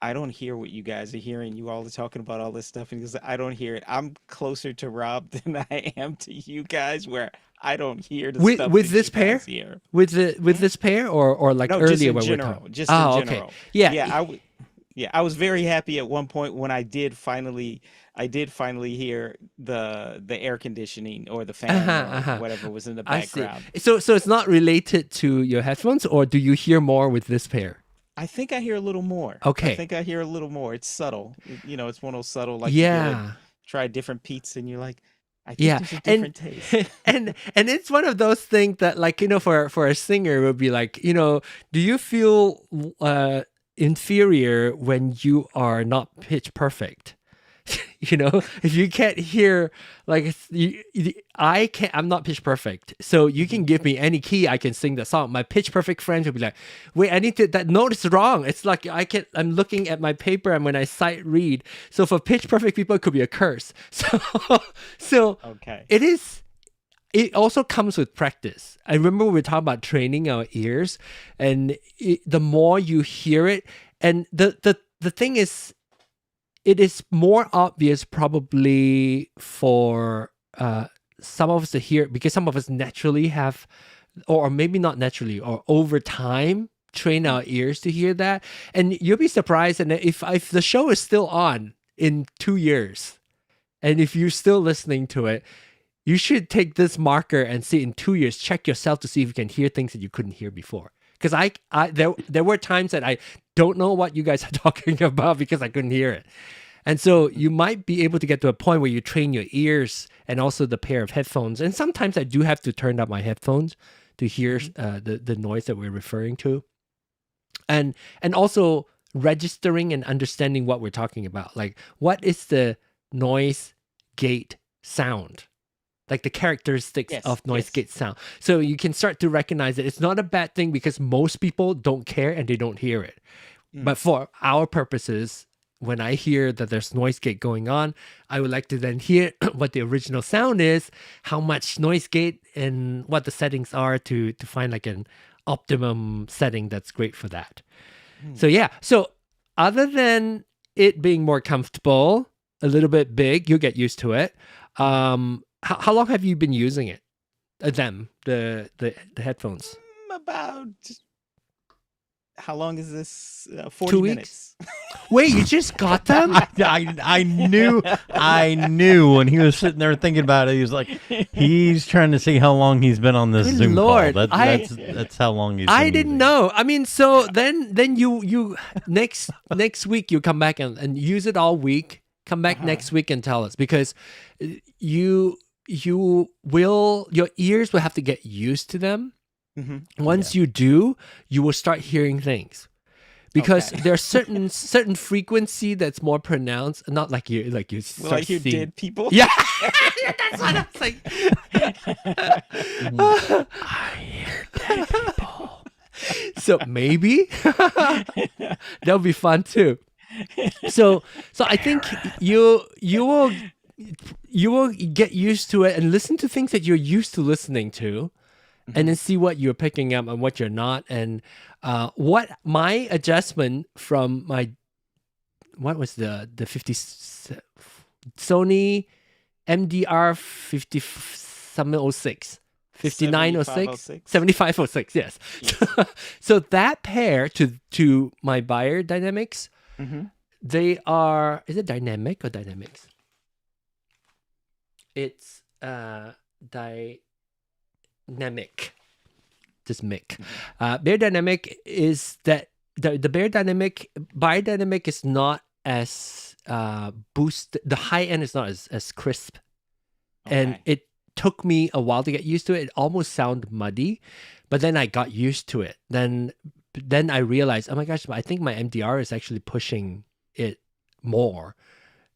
Speaker 4: I don't hear what you guys are hearing. You all are talking about all this stuff, and he goes, I don't hear it. I'm closer to Rob than I am to you guys, where I don't hear the stuff
Speaker 1: With
Speaker 4: that
Speaker 1: this
Speaker 4: you
Speaker 1: pair?
Speaker 4: guys hear.
Speaker 1: With this pair or like
Speaker 4: No,
Speaker 1: earlier
Speaker 4: just in
Speaker 1: when
Speaker 4: general.
Speaker 1: we're talking.
Speaker 4: Just
Speaker 1: Oh,
Speaker 4: in
Speaker 1: okay.
Speaker 4: general.
Speaker 1: Yeah.
Speaker 4: I was very happy at one point when I did finally hear the air conditioning or the fan or whatever was in the
Speaker 1: I see.
Speaker 4: background.
Speaker 1: So it's not related to your headphones, or do you hear more with this pair?
Speaker 4: I think I hear a little more.
Speaker 1: Okay.
Speaker 4: I think I hear a little more. It's subtle. It's one of those subtle, like
Speaker 1: Yeah.
Speaker 4: try different pizza and you're like, I think
Speaker 1: Yeah,
Speaker 4: there's a different taste.
Speaker 1: and it's one of those things that, like, for a singer, it would be like, do you feel inferior when you are not pitch perfect? You know, if you can't hear, like I can't, I'm not pitch perfect. So you can give me any key, I can sing the song. My pitch perfect friends will be like, wait, I need to, that note is wrong. It's like I'm looking at my paper and when I sight read. So for pitch perfect people, it could be a curse. So
Speaker 4: Okay.
Speaker 1: it also comes with practice. I remember we were talking about training our ears, and the more you hear it, and the thing is, it is more obvious probably for some of us to hear, because some of us naturally have, or maybe not naturally, or over time train our ears to hear that. And you'll be surprised, and if the show is still on in 2 years, and if you're still listening to it, you should take this marker and see in 2 years, check yourself to see if you can hear things that you couldn't hear before. Because there were times that I don't know what you guys are talking about because I couldn't hear it. And so you might be able to get to a point where you train your ears and also the pair of headphones. And sometimes I do have to turn up my headphones to hear the noise that we're referring to. And also registering and understanding what we're talking about. Like, what is the noise gate sound? Like the characteristics of noise gate sound. So you can start to recognize that it's not a bad thing because most people don't care and they don't hear it. But for our purposes, when I hear that there's noise gate going on, I would like to then hear what the original sound is, how much noise gate, and what the settings are to find like an optimum setting that's great for that. So yeah, so other than it being more comfortable, a little bit big, you'll get used to it. How long have you been using it? The headphones?
Speaker 4: About, how long is this? 40
Speaker 1: 2 weeks?
Speaker 4: minutes.
Speaker 1: Wait, you just got them?
Speaker 3: I knew when he was sitting there thinking about it. He was like, he's trying to see how long he's been on this
Speaker 1: Good
Speaker 3: Zoom
Speaker 1: Lord,
Speaker 3: call. That's how long he's been
Speaker 1: I didn't
Speaker 3: using it.
Speaker 1: know. I mean, so then you next week you come back and use it all week. Come back next week and tell us, because your ears will have to get used to them. Once you do, you will start hearing things, because there's certain frequency that's more pronounced. Not like you start
Speaker 4: Will I hear
Speaker 1: seeing
Speaker 4: dead people?
Speaker 1: Yeah, that's what I was like. I hear dead people. So maybe that'll be fun too. So I think you will get used to it and listen to things that you're used to listening to, and then see what you're picking up and what you're not. And what my adjustment from what was the 50 Sony MDR 50 something 5906 7506, yes. So that pair to my Bayer Dynamics, they are, is it dynamic or dynamics? It's dynamic, just mic. Bayer Dynamic is that the Bayer Dynamic is not as boost. The high end is not as crisp, and it took me a while to get used to it. It almost sounded muddy, but then I got used to it. Then I realized, oh my gosh, I think my MDR is actually pushing it more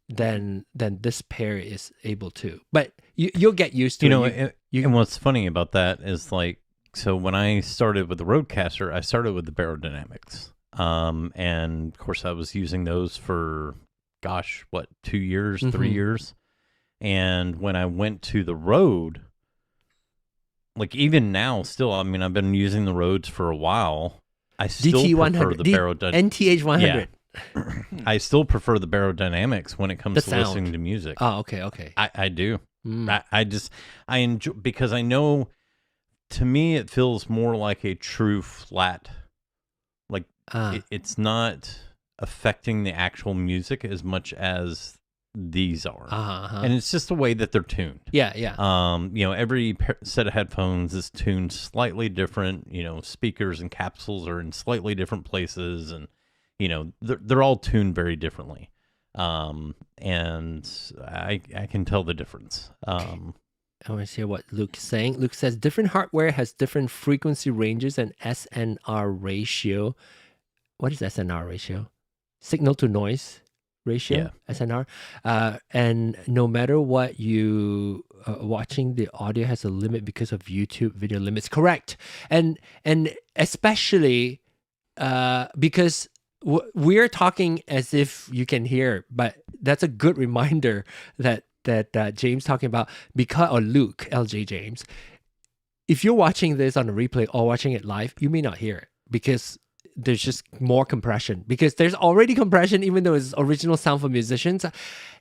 Speaker 1: than this pair is able to. But you'll get used to it.
Speaker 3: And what's funny about that is, like, so when I started with the Rodecaster, I started with the Barodynamics. And of course I was using those for, 2 years, 3 years. And when I went to the Rode, like even now still, I mean, I've been using the Rodes for a while. I still prefer the Barodynamics.
Speaker 1: NTH 100.
Speaker 3: Yeah. I still prefer the Barodynamics when it comes to listening to music.
Speaker 1: Oh, okay.
Speaker 3: I do. I enjoy, because I know, to me, it feels more like a true flat. Like it's not affecting the actual music as much as these are. And it's just the way that they're tuned.
Speaker 1: Yeah.
Speaker 3: Every set of headphones is tuned slightly different. Speakers and capsules are in slightly different places, and they're all tuned very differently. And I can tell the difference. I
Speaker 1: want to hear what Luke's saying. Luke says different hardware has different frequency ranges and SNR ratio. What is SNR ratio? Signal to noise ratio,
Speaker 3: Yeah.
Speaker 1: SNR. And no matter what you watching, the audio has a limit because of YouTube video limits. Correct. And especially because we're talking as if you can hear, but that's a good reminder that James talking about, because, or Luke, LJ James, if you're watching this on a replay or watching it live, you may not hear it because there's just more compression, because there's already compression, even though it's original sound for musicians.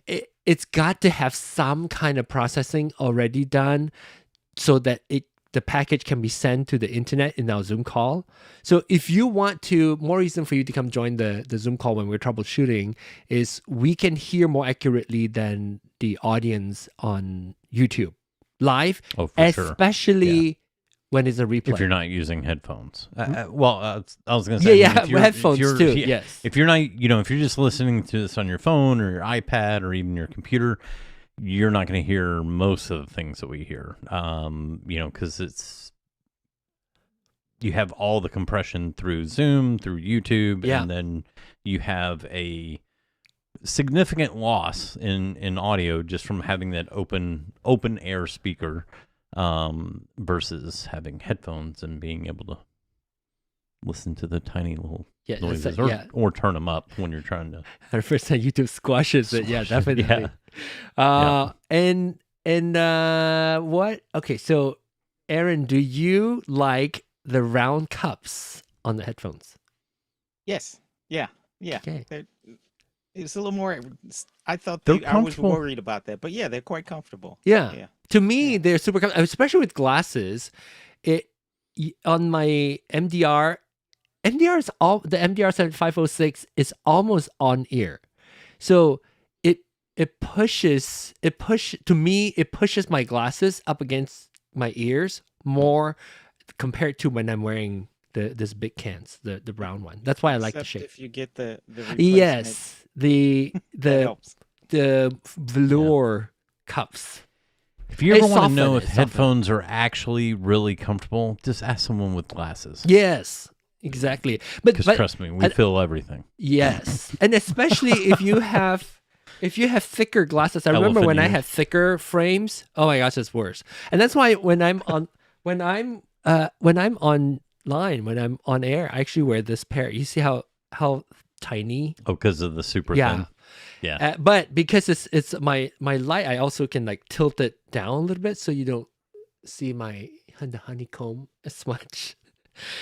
Speaker 1: It's got to have some kind of processing already done so that the package can be sent to the internet in our Zoom call. So if you want to, more reason for you to come join the Zoom call when we're troubleshooting is we can hear more accurately than the audience on YouTube live,
Speaker 3: Oh, for sure.
Speaker 1: especially when it's a replay.
Speaker 3: If you're not using headphones. I was going to say.
Speaker 1: Yeah, headphones too, yes.
Speaker 3: If you're not, if you're just listening to this on your phone or your iPad or even your computer, you're not going to hear most of the things that we hear, because you have all the compression through Zoom, through YouTube, and then you have a significant loss in audio just from having that open air speaker versus having headphones and being able to listen to the tiny little noises or turn them up when you're trying to.
Speaker 1: 100% YouTube squashes it. Yeah, definitely. And what? Okay, so Aaron, do you like the round cups on the headphones?
Speaker 4: Yes. Yeah.
Speaker 1: Okay.
Speaker 4: It's a little more. I thought
Speaker 3: They're
Speaker 4: I was
Speaker 3: comfortable.
Speaker 4: worried about that, but yeah, they're quite comfortable.
Speaker 1: Yeah. To me, they're super comfortable, especially with glasses. On my MDR is all the MDR 7506 is almost on ear, so it pushes my glasses up against my ears more compared to when I'm wearing this big cans, the brown one. That's why I like the shape.
Speaker 4: If you get the replacement,
Speaker 1: yes, the
Speaker 4: helps.
Speaker 1: the velour cups.
Speaker 3: If you ever
Speaker 1: It's
Speaker 3: want to
Speaker 1: softened,
Speaker 3: know if
Speaker 1: it's softened.
Speaker 3: headphones are actually really comfortable, just ask someone with glasses.
Speaker 1: Yes, exactly. But
Speaker 3: Trust me, we feel everything.
Speaker 1: yes, and especially if you have thicker glasses. I remember when I had thicker frames. Oh my gosh, it's worse. And that's why when I'm online, when I'm on air, I actually wear this pair. You see how tiny?
Speaker 3: Oh, because of the super thin. Yeah.
Speaker 1: But because it's my light, I also can like tilt it down a little bit so you don't see the honeycomb as much.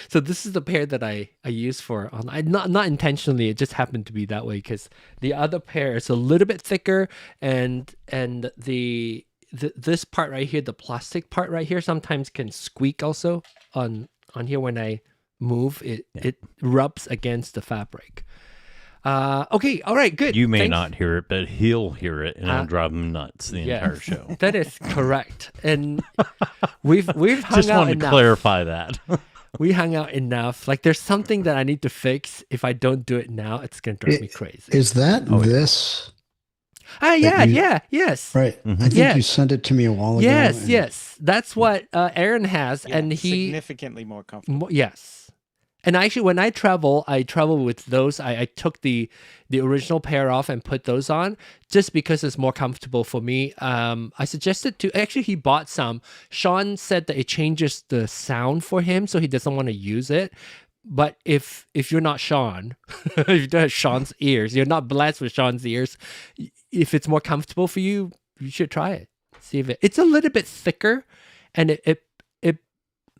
Speaker 1: So this is the pair that I use for online. Not intentionally, it just happened to be that way because the other pair is a little bit thicker, and this part right here, the plastic part right here, sometimes can squeak also on here when I move. It rubs against the fabric. Okay, all right, good.
Speaker 3: You may not hear it, but he'll hear it, and it'll drive him nuts the entire show.
Speaker 1: That is correct. And we've hung
Speaker 3: Just
Speaker 1: out
Speaker 3: wanted
Speaker 1: enough.
Speaker 3: to clarify that.
Speaker 1: We hung out enough. Like there's something that I need to fix. If I don't do it now, it's gonna drive me crazy.
Speaker 2: Is that this?
Speaker 1: Yes.
Speaker 2: Right. I think you sent it to me a while ago.
Speaker 1: Yes. That's what Aaron has, and he
Speaker 4: significantly more comfortable.
Speaker 1: Yes. And actually, when I travel with those. I took the original pair off and put those on just because it's more comfortable for me. I suggested he bought some. Sean said that it changes the sound for him, so he doesn't want to use it. But if you're not Sean, if you don't have Sean's ears, you're not blessed with Sean's ears, if it's more comfortable for you, you should try it. See if it's a little bit thicker, and it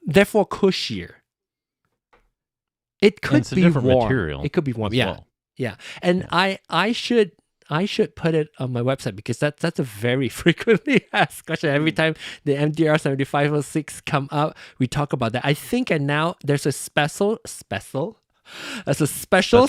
Speaker 1: therefore cushier. It could be warm.
Speaker 3: Material.
Speaker 1: It could be warm.
Speaker 3: Well.
Speaker 1: Yeah. And I should put it on my website because that's a very frequently asked question. Every time the MDR 7506 come up, we talk about that. I think now there's a special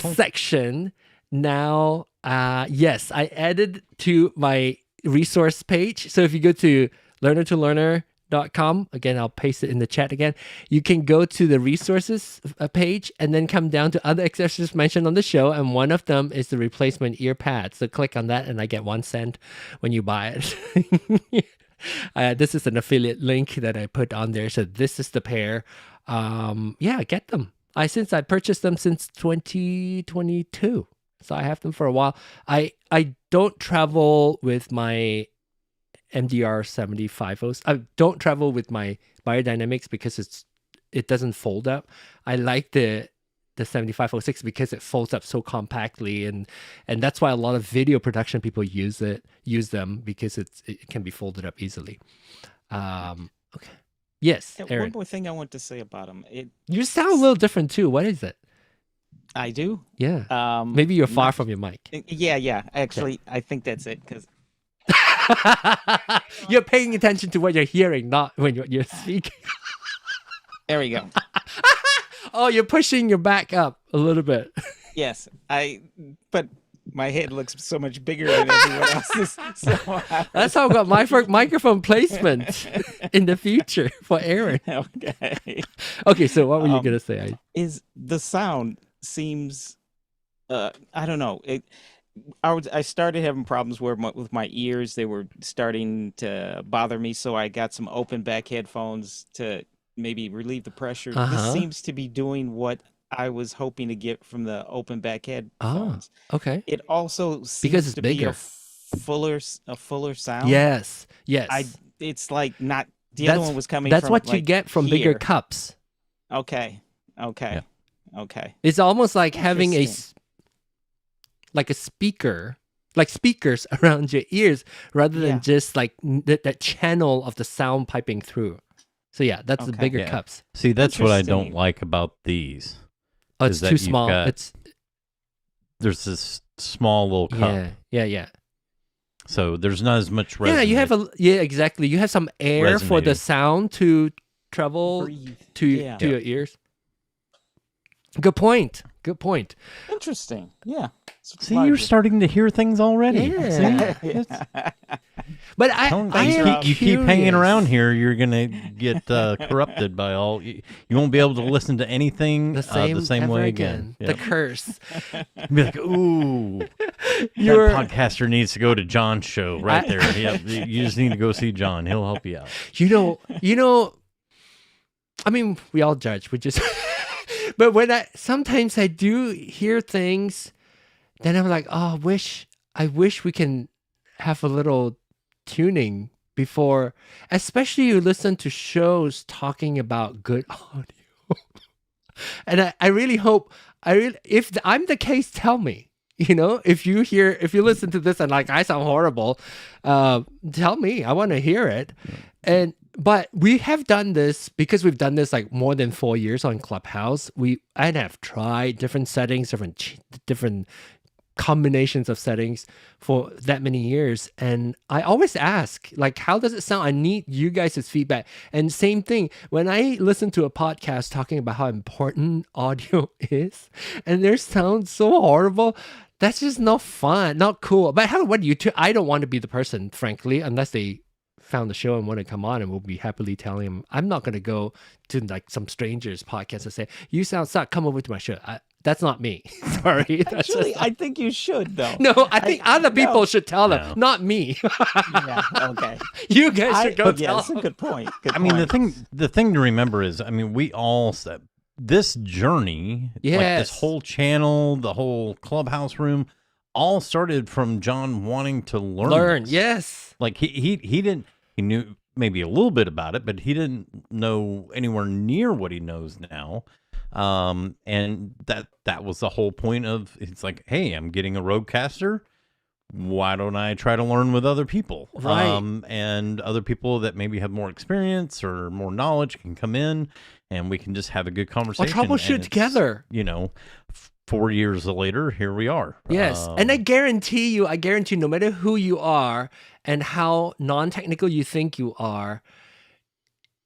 Speaker 1: section now. Yes, I added to my resource page. So if you go to learner2learner.com, again, I'll paste it in the chat again. You can go to the resources page and then come down to other accessories mentioned on the show. And one of them is the replacement ear pad. So click on that and I get 1 cent when you buy it. This is an affiliate link that I put on there. So this is the pair. Get them. Since I purchased them since 2022. So I have them for a while. I don't travel with my MDR 7500s. I don't travel with my Biodynamics because it doesn't fold up. I like the 7506 because it folds up so compactly, and that's why a lot of video production people use them because it can be folded up easily. Okay. Yes,
Speaker 4: And
Speaker 1: Aaron.
Speaker 4: one more thing I want to say about them.
Speaker 1: You sound a little different too. What is it?
Speaker 4: I do.
Speaker 1: Yeah. Maybe you're far
Speaker 4: not-
Speaker 1: from your mic.
Speaker 4: Yeah. Actually, I think that's it because
Speaker 1: You're paying attention to what you're hearing, not when you're speaking.
Speaker 4: there we go.
Speaker 1: Oh, you're pushing your back up a little bit.
Speaker 4: Yes, but my head looks so much bigger than everyone else's. So
Speaker 1: That's how I got my microphone placement in the future for Aaron.
Speaker 4: okay.
Speaker 1: Okay, so what were you gonna say?
Speaker 4: Is the sound seems, I don't know. I started having problems with my ears. They were starting to bother me, so I got some open back headphones to maybe relieve the pressure. This seems to be doing what I was hoping to get from the open back headphones.
Speaker 1: Okay.
Speaker 4: It also seems
Speaker 1: Because it's
Speaker 4: to be
Speaker 1: bigger.
Speaker 4: a fuller sound.
Speaker 1: Yes.
Speaker 4: It's like not the other one was coming.
Speaker 1: That's
Speaker 4: from,
Speaker 1: what you
Speaker 4: like,
Speaker 1: get from bigger
Speaker 4: here.
Speaker 1: cups.
Speaker 4: Okay.
Speaker 3: Yeah.
Speaker 1: It's almost like having
Speaker 4: Interesting.
Speaker 1: like a speaker, like speakers around your ears, rather than
Speaker 4: Yeah.
Speaker 1: just like that channel of the sound piping through. So yeah, that's the
Speaker 4: Okay.
Speaker 1: bigger
Speaker 3: Yeah.
Speaker 1: cups.
Speaker 3: See, that's what I don't
Speaker 4: Interesting.
Speaker 3: like about these.
Speaker 1: Oh,
Speaker 3: Is
Speaker 1: it's
Speaker 3: that
Speaker 1: too
Speaker 3: you've
Speaker 1: small.
Speaker 3: got- There's this small little cup,
Speaker 1: Yeah.
Speaker 3: so there's not as much
Speaker 1: Yeah, you have
Speaker 3: resonance.
Speaker 1: exactly. You have some air for the
Speaker 3: Resonating.
Speaker 1: sound to travel
Speaker 4: Breathe.
Speaker 1: to
Speaker 4: Yeah.
Speaker 1: your ears. Good point.
Speaker 4: Interesting. Yeah.
Speaker 3: See, you're starting to hear things already.
Speaker 1: Yeah.
Speaker 3: See? It's-
Speaker 1: But
Speaker 3: you keep hanging around here, you're gonna get corrupted by all. You won't be able to listen to anything
Speaker 1: the same
Speaker 3: way
Speaker 1: ever
Speaker 3: again.
Speaker 1: The curse.
Speaker 3: Be like, ooh,
Speaker 1: You're
Speaker 3: that podcaster needs to go to John's show right there. Yeah, you just need to go see John. He'll help you out.
Speaker 1: you know. I mean, we all judge. We just. But sometimes I do hear things, then I'm like, oh, I wish we can have a little tuning before, especially you listen to shows talking about good audio. And I really hope, if I'm the case, tell me. If you listen to this and like I sound horrible, tell me. I want to hear it. But we have done this because we've done this like more than 4 years on Clubhouse. I have tried different settings, different combinations of settings for that many years. And I always ask, like, how does it sound? I need you guys' feedback. And same thing, when I listen to a podcast talking about how important audio is, and their sound so horrible, that's just not fun, not cool. But what do you two? I don't want to be the person, frankly, unless they found the show and want to come on, and we'll be happily telling them. I'm not going to go to like some stranger's podcast and say, you sound suck, come over to my show. That's not me. Sorry. That's
Speaker 4: Actually,
Speaker 1: just
Speaker 4: I think you should though.
Speaker 1: no, I think other people
Speaker 4: no.
Speaker 1: should tell them,
Speaker 3: No.
Speaker 1: not me.
Speaker 4: Yeah. Okay.
Speaker 1: You guys should go
Speaker 4: Yeah,
Speaker 1: tell
Speaker 4: that's a
Speaker 1: them.
Speaker 4: good point. Good
Speaker 3: I mean,
Speaker 4: point.
Speaker 3: the thing to remember is, I mean, we all said this journey, like
Speaker 1: Yes.
Speaker 3: this whole channel, the whole Clubhouse room, all started from John wanting to learn. this.
Speaker 1: Yes.
Speaker 3: Like he didn't. He knew maybe a little bit about it, but he didn't know anywhere near what he knows now. And that was the whole point of, it's like, hey, I'm getting a Rodecaster. Why don't I try to learn with other people?
Speaker 1: Right.
Speaker 3: And other people that maybe have more experience or more knowledge can come in, and we can just have a good
Speaker 1: Or
Speaker 3: conversation.
Speaker 1: troubleshoot
Speaker 3: and it's,
Speaker 1: together.
Speaker 3: 4 years later, here we are.
Speaker 1: Yes. And I guarantee you, no matter who you are and how non-technical you think you are,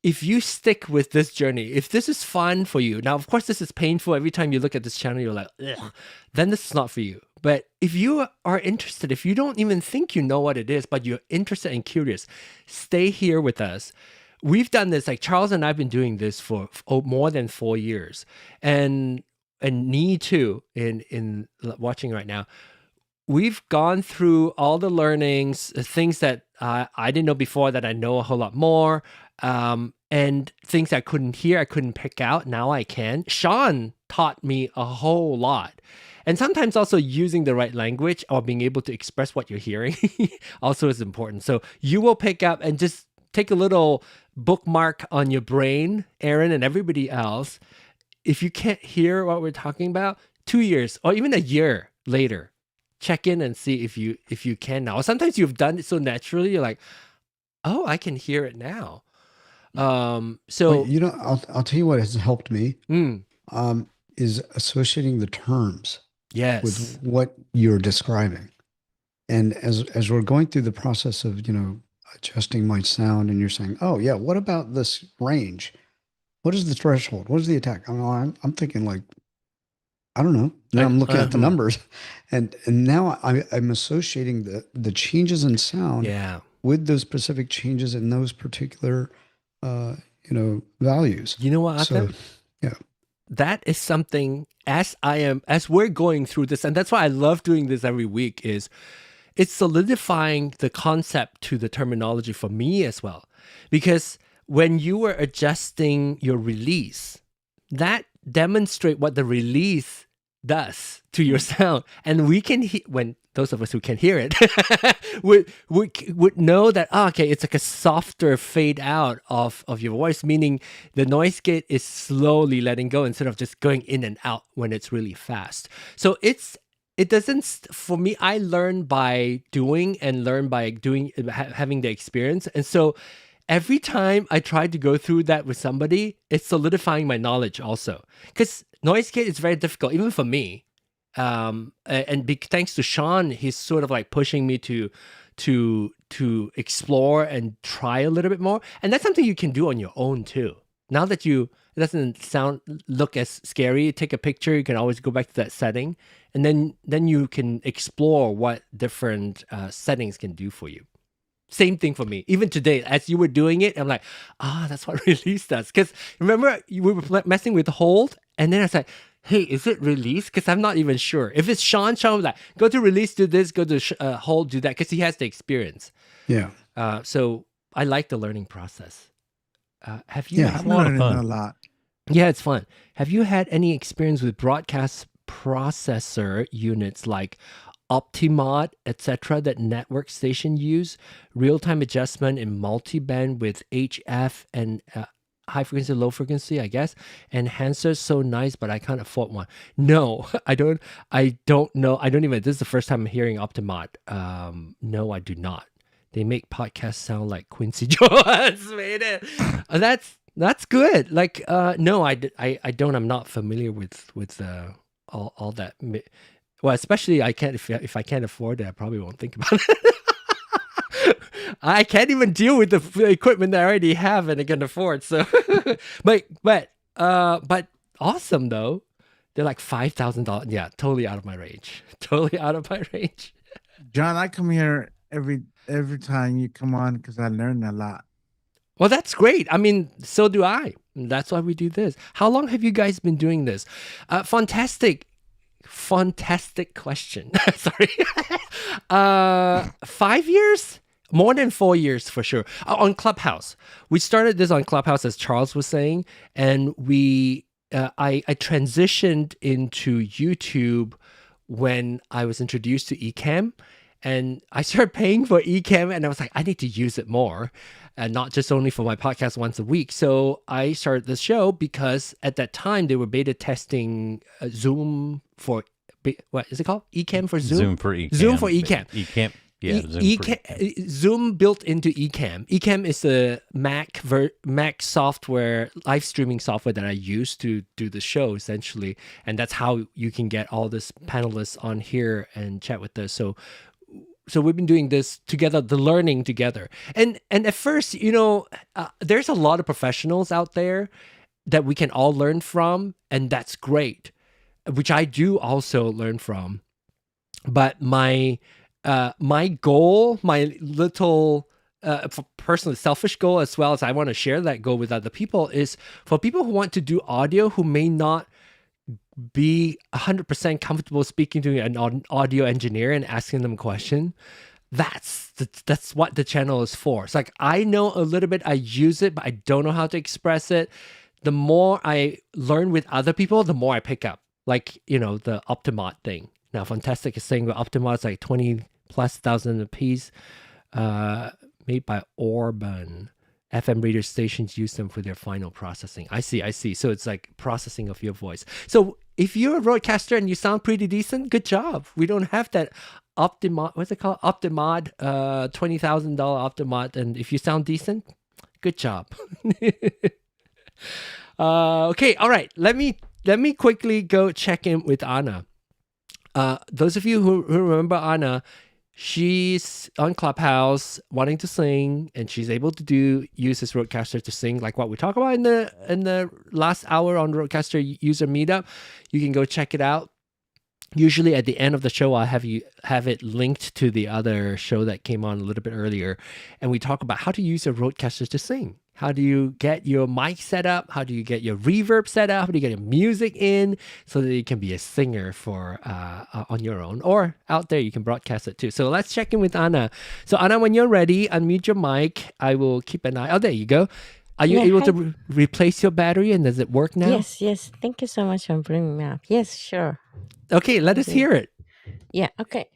Speaker 1: if you stick with this journey, if this is fun for you, now, of course, this is painful. Every time you look at this channel, you're like, ugh, then this is not for you. But if you are interested, if you don't even think you know what it is, but you're interested and curious, stay here with us. We've done this, like Charles and I have been doing this for more than 4 years. And me too, in watching right now. We've gone through all the learnings, things that I didn't know before that I know a whole lot more, and things I couldn't hear, I couldn't pick out. Now I can. Sean taught me a whole lot. And sometimes also using the right language or being able to express what you're hearing also is important. So you will pick up and just take a little bookmark on your brain, Aaron and everybody else. If you can't hear what we're talking about, 2 years or even a year later, check in and see if you can now. Sometimes you've done it so naturally, you're like, oh, I can hear it now. So
Speaker 2: Well, I'll tell you what has helped me is associating the terms
Speaker 1: yes,
Speaker 2: with what you're describing. And as we're going through the process of, adjusting my sound, and you're saying, oh yeah, what about this range? What is the threshold? What is the attack? I'm thinking like, I don't know. Now I'm looking at the numbers, and now I'm associating the changes in sound with those specific changes in those particular values.
Speaker 1: You know what,
Speaker 2: So, yeah.
Speaker 1: That is something as we're going through this, and that's why I love doing this every week, is it's solidifying the concept to the terminology for me as well. Because when you were adjusting your release, that demonstrate what the release does to your sound. And we can hear, when those of us who can hear it would know that, okay, it's like a softer fade out of your voice, meaning the noise gate is slowly letting go instead of just going in and out when it's really fast. So it doesn't, for me, I learn by doing and learn by doing, having the experience. And so every time I try to go through that with somebody, it's solidifying my knowledge also. Because noise gate is very difficult, even for me. Thanks to Sean, he's sort of like pushing me to explore and try a little bit more. And that's something you can do on your own too. Now that it doesn't look as scary, take a picture, you can always go back to that setting. And then you can explore what different settings can do for you. Same thing for me. Even today, as you were doing it, I'm like, that's what release does. Because remember, we were messing with hold, and then I was like, hey, is it release? Because I'm not even sure. If it's Sean was like, go to release, do this, go to hold, do that, because he has the experience.
Speaker 2: Yeah.
Speaker 1: So I like the learning process. Have you?
Speaker 5: I'm learning a lot.
Speaker 1: Yeah, it's fun. Have you had any experience with broadcast processor units like Optimod, etc., that network station use? Real-time adjustment in multi-band with HF and high frequency, low frequency, I guess. Enhancer, so nice, but I can't afford one. No, I don't know. I don't even, this is the first time I'm hearing Optimod. No, I do not. They make podcasts sound like Quincy Jones made it. That's good. Like, no, I don't. I'm not familiar with all that. Well, especially if I can't afford it, I probably won't think about it. I can't even deal with the equipment that I already have and I can afford. So, but awesome though. They're like $5,000. Yeah, totally out of my range. Totally out of my range.
Speaker 5: John, I come here every time you come on because I learn a lot.
Speaker 1: Well, that's great. I mean, so do I. That's why we do this. How long have you guys been doing this? Fantastic question. Sorry. 5 years? More than 4 years for sure. On Clubhouse. We started this on Clubhouse, as Charles was saying, and I transitioned into YouTube when I was introduced to Ecamm, and I started paying for Ecamm, and I was like, I need to use it more, and not just only for my podcast once a week. So I started this show because at that time they were beta testing Zoom for, what is it called? Ecamm for Zoom?
Speaker 3: Zoom for Ecamm.
Speaker 1: Zoom for Ecamm.
Speaker 3: Ecamm. Yeah,
Speaker 1: Zoom built into Ecamm. Ecamm is a Mac software, live streaming software that I use to do the show essentially, and that's how you can get all this panelists on here and chat with us. So we've been doing this together, the learning together, and at first, there's a lot of professionals out there that we can all learn from, and that's great, which I do also learn from, but my goal, my little personal selfish goal, as well as I want to share that goal with other people, is for people who want to do audio who may not be 100% comfortable speaking to an audio engineer and asking them a question. That's what the channel is for. It's like, I know a little bit, I use it, but I don't know how to express it. the more I learn with other people, the more I pick up. Like, the Optimod thing. Now, Fantastic is saying the Optimod's like 20,000+ a piece, made by Orban. FM radio stations use them for their final processing. I see. So it's like processing of your voice. So if you're a broadcaster and you sound pretty decent, good job. We don't have that Optimod, what's it called? Optimod, $20,000 Optimod. And if you sound decent, good job. Okay, all right. Let me quickly go check in with Anna. Those of you who remember Anna, she's on Clubhouse wanting to sing, and she's able to use this Rodecaster to sing, like what we talk about in the last hour on Rodecaster user meetup. You can go check it out. Usually at the end of the show, I'll have it linked to the other show that came on a little bit earlier, and we talk about how to use a Rodecaster to sing. How do you get your mic set up? How do you get your reverb set up? How do you get your music in so that you can be a singer for on your own, or out there you can broadcast it too. So let's check in with Anna. So Anna, when you're ready, unmute your mic. I will keep an eye. Oh, there you go. Are you able to replace your battery, and does it work now?
Speaker 6: Yes. Thank you so much for bringing me up. Yes, sure.
Speaker 1: Okay, let us hear it.
Speaker 6: Yeah. Okay.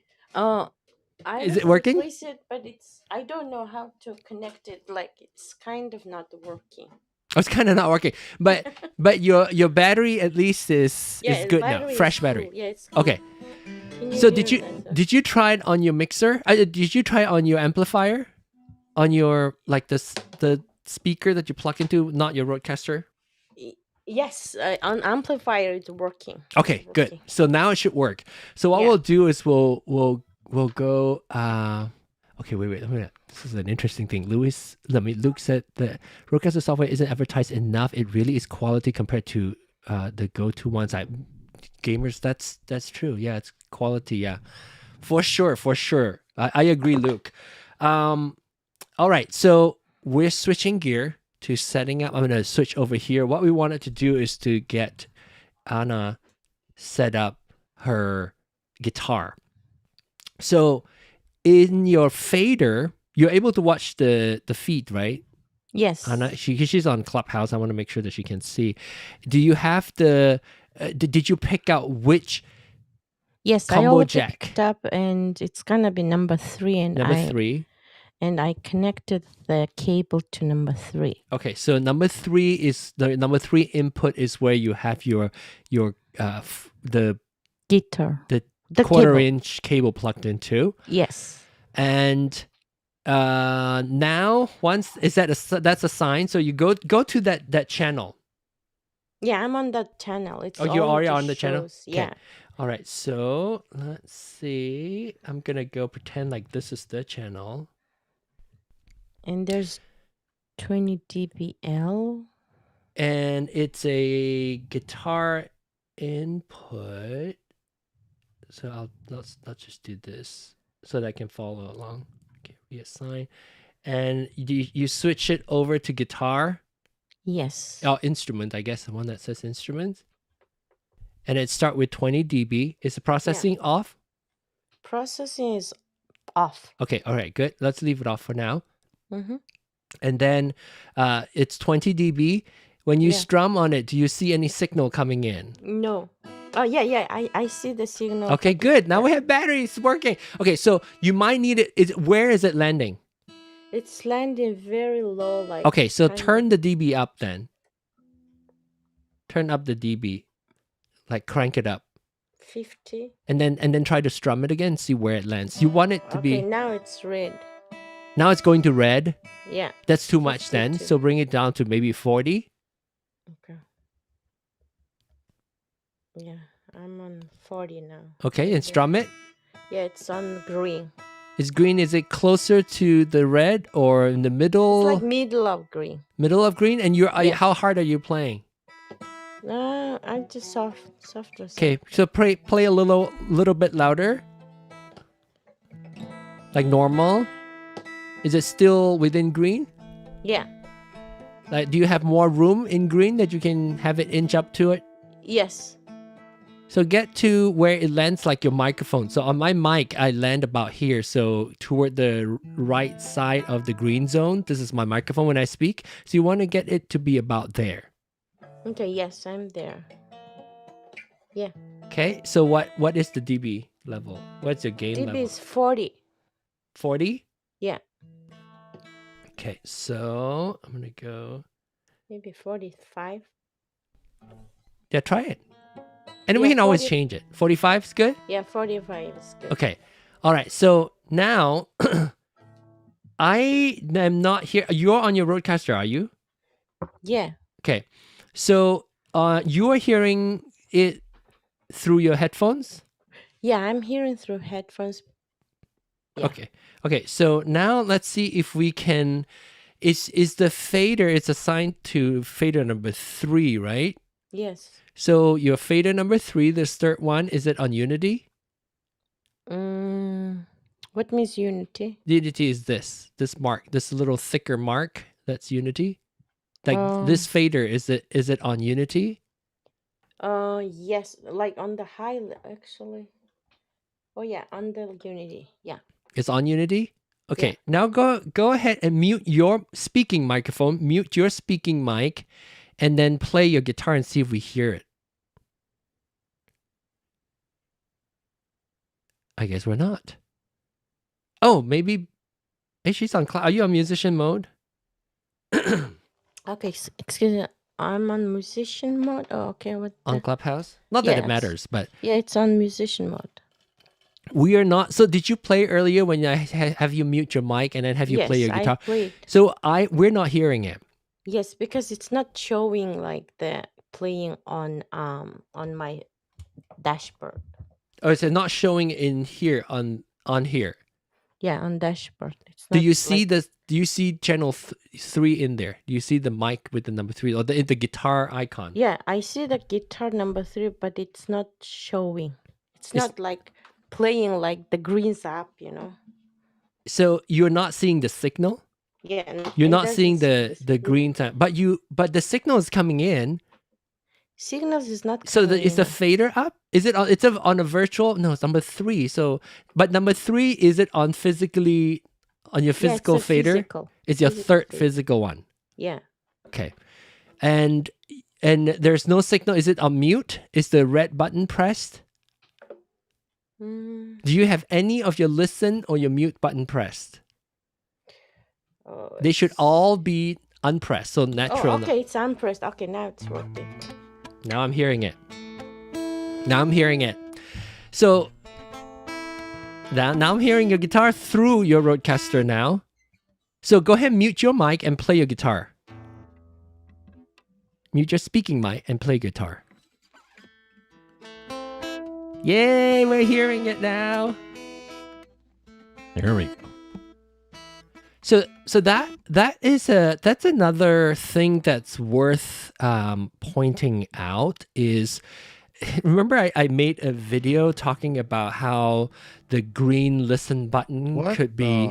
Speaker 1: Is it working?
Speaker 6: Replace it, but I don't know how to connect it. Like it's kind of not working.
Speaker 1: Oh, it's kind of not working, but your battery at least is good now.
Speaker 6: Battery
Speaker 1: Fresh
Speaker 6: is
Speaker 1: battery.
Speaker 6: full. Yeah, it's
Speaker 1: Okay. So did you try it on your mixer? Did you try it on your amplifier? On your the speaker that you plug into, not your Rodecaster?
Speaker 6: Yes, on amplifier it's working.
Speaker 1: Okay, good. So now it should work. So what we'll do is we'll go. Okay, wait. This is an interesting thing. Luke said the Rodecaster software isn't advertised enough. It really is quality compared to the go-to ones. Gamers, that's true. Yeah, it's quality. Yeah, for sure. I agree, Luke. All right, so we're switching gear to setting up. I'm going to switch over here. What we wanted to do is to get Anna set up her guitar. So in your fader, you're able to watch the feed, right?
Speaker 6: Yes.
Speaker 1: Anna, she's on Clubhouse. I want to make sure that she can see. Do you have did you pick out which
Speaker 6: Yes, I
Speaker 1: combo
Speaker 6: already
Speaker 1: jack?
Speaker 6: picked up, and it's gonna be number 3, and
Speaker 1: Number 3.
Speaker 6: And I connected the cable to number 3.
Speaker 1: Okay, so number 3 is the number 3 input is where you have your the
Speaker 6: Guitar.
Speaker 1: the
Speaker 6: The
Speaker 1: quarter
Speaker 6: cable.
Speaker 1: inch cable plugged into.
Speaker 6: Yes.
Speaker 1: And now that's a sign. So you go to that channel.
Speaker 6: Yeah, I'm on that channel. It's
Speaker 1: Oh, you're already
Speaker 6: just
Speaker 1: on the channel?
Speaker 6: shows-
Speaker 1: Okay.
Speaker 6: Yeah.
Speaker 1: All right, so let's see. I'm gonna go pretend like this is the channel.
Speaker 6: And there's 20 dBL.
Speaker 1: And it's a guitar input. So let's just do this so that I can follow along. Okay, reassign. And you switch it over to guitar.
Speaker 6: Yes.
Speaker 1: Oh, instrument, I guess, the one that says instruments. And it start with 20 dB. Is the processing off?
Speaker 6: Processing is off.
Speaker 1: Okay, all right, good. Let's leave it off for now.
Speaker 6: Mm-hmm.
Speaker 1: And then it's 20 dB. When you strum on it, do you see any signal coming in?
Speaker 6: No. Oh, yeah. I see the signal.
Speaker 1: Okay, good. Now we have batteries working. Okay, so you might need it. Where is it landing?
Speaker 6: It's landing very low. Like.
Speaker 1: Okay, so
Speaker 6: kind of-
Speaker 1: turn the dB up then. Turn up the dB. Like crank it up.
Speaker 6: 50.
Speaker 1: And then try to strum it again, see where it lands. You want it to
Speaker 6: Okay,
Speaker 1: be...
Speaker 6: now it's red.
Speaker 1: Now it's going to red.
Speaker 6: Yeah.
Speaker 1: That's too much then.
Speaker 6: 52.
Speaker 1: So bring it down to maybe 40.
Speaker 6: Okay. Yeah, I'm on 40 now.
Speaker 1: Okay, and strum it.
Speaker 6: Yeah, it's on green.
Speaker 1: Is green, is it closer to the red or in the middle?
Speaker 6: It's like middle of green.
Speaker 1: Middle of green? And how hard are you playing?
Speaker 6: I'm just soft.
Speaker 1: Okay, so play a little bit louder. Like normal. Is it still within green?
Speaker 6: Yeah.
Speaker 1: Like, do you have more room in green that you can have it inch up to it?
Speaker 6: Yes.
Speaker 1: So get to where it lands like your microphone. So on my mic, I land about here. So toward the right side of the green zone. This is my microphone when I speak. So you want to get it to be about there.
Speaker 6: Okay, yes, I'm there. Yeah.
Speaker 1: Okay, so what is the dB level? What's your gain
Speaker 6: dB
Speaker 1: level?
Speaker 6: is 40.
Speaker 1: 40?
Speaker 6: Yeah.
Speaker 1: Okay, so I'm gonna go.
Speaker 6: Maybe 45.
Speaker 1: Yeah, try it. And we
Speaker 6: Yeah,
Speaker 1: can always
Speaker 6: 40.
Speaker 1: change it. 45 is good?
Speaker 6: Yeah, 45 is good.
Speaker 1: Okay. All right. So now I am not here. You're on your roadcaster, are you?
Speaker 6: Yeah.
Speaker 1: Okay. So you are hearing it through your headphones?
Speaker 6: Yeah, I'm hearing through headphones. Yeah.
Speaker 1: Okay. Okay. So now let's see if we can. Is the fader? It's assigned to fader number 3, right?
Speaker 6: Yes.
Speaker 1: So your fader number 3, the third one, is it on Unity?
Speaker 6: What means unity?
Speaker 1: Unity is this mark, this little thicker mark. That's Unity. Like this fader, is it on Unity?
Speaker 6: Yes, like on the actually. Oh yeah, on the Unity. Yeah.
Speaker 1: It's on Unity? Okay, now go ahead and mute your speaking microphone, mute your speaking mic, and then play your guitar and see if we hear it. I guess we're not. Oh, maybe. Hey, she's on. Are you on musician mode?
Speaker 6: Okay, excuse me. I'm on musician mode. Oh, okay. What
Speaker 1: On Clubhouse? Not that it matters, but
Speaker 6: yeah, it's on musician mode.
Speaker 1: we are not. So did you play earlier when I have you mute your mic and then have you play your guitar?
Speaker 6: I played.
Speaker 1: So we're not hearing it.
Speaker 6: Yes, because it's not showing like the playing on my dashboard.
Speaker 1: Oh, it's not showing in here on here.
Speaker 6: Yeah, on dashboard. It's
Speaker 1: Do
Speaker 6: not
Speaker 1: you see
Speaker 6: like,
Speaker 1: Do you see channel 3 in there? Do you see the mic with the number 3 or the guitar icon?
Speaker 6: Yeah, I see the guitar number 3, but it's not showing. It's not like playing like the greens up, you know.
Speaker 1: So you're not seeing the signal?
Speaker 6: Yeah,
Speaker 1: You're
Speaker 6: it
Speaker 1: not
Speaker 6: doesn't
Speaker 1: seeing
Speaker 6: see
Speaker 1: the green time, but the signal is coming in.
Speaker 6: signals is not
Speaker 1: So
Speaker 6: coming
Speaker 1: is the
Speaker 6: in.
Speaker 1: fader up? Is it on? It's on a virtual? No, it's number 3. So, but number 3, is it on physically on your physical
Speaker 6: it's a
Speaker 1: fader?
Speaker 6: physical.
Speaker 1: It's your
Speaker 6: Physical
Speaker 1: third
Speaker 6: fader.
Speaker 1: physical one.
Speaker 6: Yeah.
Speaker 1: Okay, and there's no signal. Is it on mute? Is the red button pressed?
Speaker 6: Mm,
Speaker 1: Do you have any of your listen or your mute button pressed?
Speaker 6: oh,
Speaker 1: They should all be unpressed. So natural.
Speaker 6: Oh, okay, it's unpressed. Okay, now it's working.
Speaker 1: Now I'm hearing it. So now I'm hearing your guitar through your roadcaster now. So go ahead and mute your mic and play your guitar. Mute your speaking mic and play guitar. Yay, we're hearing it now.
Speaker 3: There we go.
Speaker 1: So that's another thing that's worth pointing out is, remember I made a video talking about how the green listen button
Speaker 5: What
Speaker 1: could be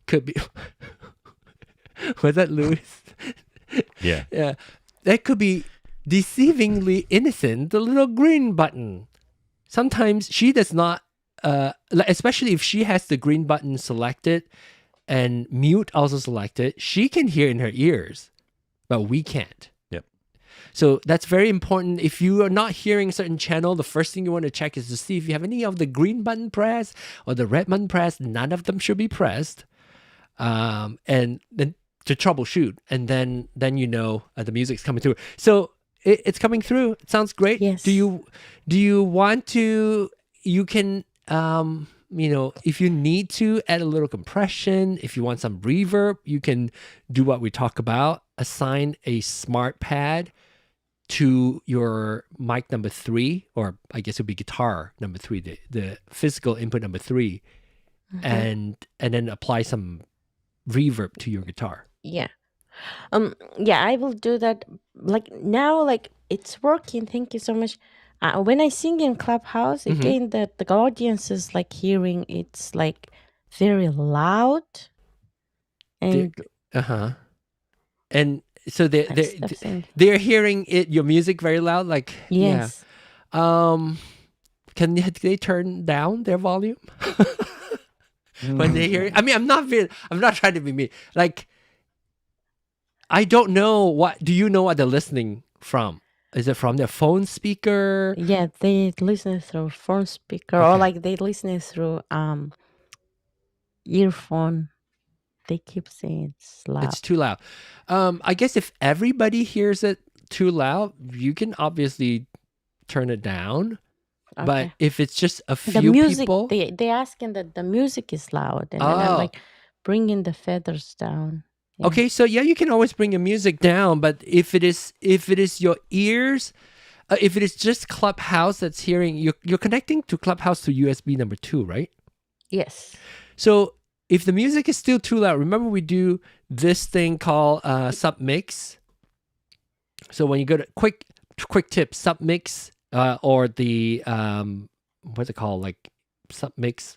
Speaker 5: the-
Speaker 1: was that Louis?
Speaker 3: Yeah.
Speaker 1: Yeah, that could be deceivingly innocent. The little green button. Sometimes she does not, especially if she has the green button selected and mute also selected, she can hear in her ears, but we can't.
Speaker 3: Yep.
Speaker 1: So that's very important. If you are not hearing a certain channel, the first thing you want to check is to see if you have any of the green button pressed or the red button pressed. None of them should be pressed. And then to troubleshoot, and then you know the music's coming through. So it's coming through. It sounds great.
Speaker 6: Yes.
Speaker 1: Do you want to? You can if you need to add a little compression, if you want some reverb, you can do what we talk about. Assign a smart pad to your mic number 3, or I guess it would be guitar number 3, the physical input number 3, and then apply some reverb to your guitar.
Speaker 6: Yeah. Yeah, I will do that. Like now, like it's working. Thank you so much. When I sing in Clubhouse, again, the audience is like hearing it's like very loud, and
Speaker 1: and so they're hearing your music very loud. Like
Speaker 6: yes,
Speaker 1: yeah. Can they turn down their volume when they hear it? I mean, I'm not trying to be mean. Like, I don't know do you know what they're listening from? Is it from their phone speaker?
Speaker 6: Yeah, they listen through phone speaker or
Speaker 1: Okay.
Speaker 6: like they listen through earphone. They keep saying it's loud.
Speaker 1: It's too loud. I guess if everybody hears it too loud, you can obviously turn it down. But
Speaker 6: Okay.
Speaker 1: if it's just a
Speaker 6: The
Speaker 1: few
Speaker 6: music,
Speaker 1: people,
Speaker 6: they asking that the music is loud, and then I'm
Speaker 1: oh,
Speaker 6: like bringing the feathers down. Yeah.
Speaker 1: okay. So yeah, you can always bring your music down. But if it is your ears, if it is just Clubhouse that's hearing, you're connecting to Clubhouse to USB number 2, right?
Speaker 6: Yes.
Speaker 1: So if the music is still too loud, remember we do this thing called submix. So when you go to quick tip, submix or the what's it called, like submix,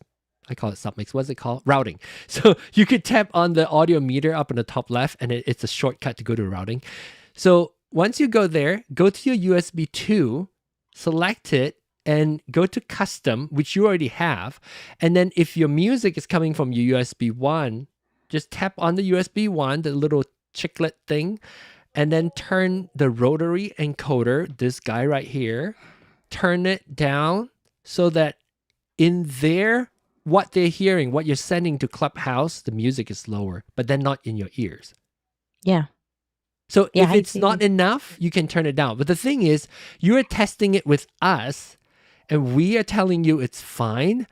Speaker 1: I call it submix, what's it called, routing. So you could tap on the audio meter up in the top left, and it's a shortcut to go to routing. So once you go there, go to your USB 2, select it, and go to custom, which you already have. And then if your music is coming from your USB 1, just tap on the USB 1, the little chiclet thing, and then turn the rotary encoder, this guy right here, turn it down so that in there, what they're hearing, what you're sending to Clubhouse, the music is lower, but then not in your ears.
Speaker 6: Yeah.
Speaker 1: So
Speaker 6: Yeah,
Speaker 1: if
Speaker 6: I
Speaker 1: it's
Speaker 6: see.
Speaker 1: not enough, you can turn it down. But the thing is, you're testing it with us, and we are telling you it's fine,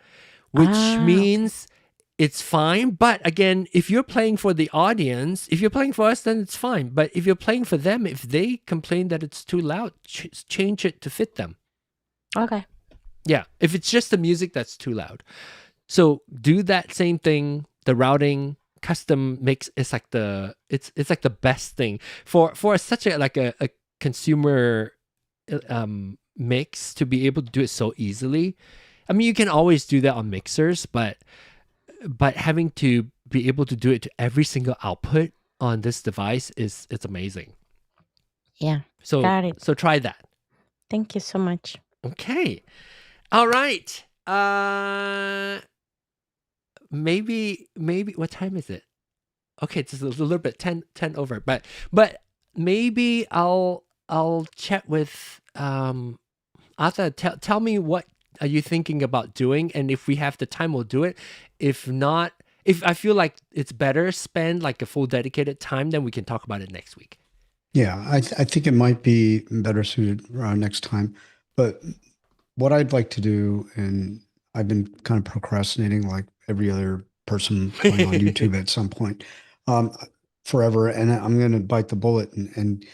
Speaker 1: which means it's fine. But again, if you're playing for the audience, if you're playing for us, then it's fine. But if you're playing for them, if they complain that it's too loud, change it to fit them.
Speaker 6: Okay.
Speaker 1: Yeah, if it's just the music that's too loud. So do that same thing, the routing custom mix is like it's like the best thing for such a consumer mix to be able to do it so easily. I mean, you can always do that on mixers, but having to be able to do it to every single output on this device it's amazing.
Speaker 6: Yeah.
Speaker 1: So
Speaker 6: Got it.
Speaker 1: so try that.
Speaker 6: Thank you so much.
Speaker 1: Okay. All right. Maybe what time is it? Okay, it's a little bit 10 over, but maybe I'll chat with Arthur. Tell me, what are you thinking about doing, and if we have the time, we'll do it. If not, if I feel like it's better spend like a full dedicated time, then we can talk about it next week.
Speaker 2: Yeah, I think it might be better suited next time. But what I'd like to do, and I've been kind of procrastinating like every other person playing on YouTube at some point, forever, and I'm going to bite the bullet. And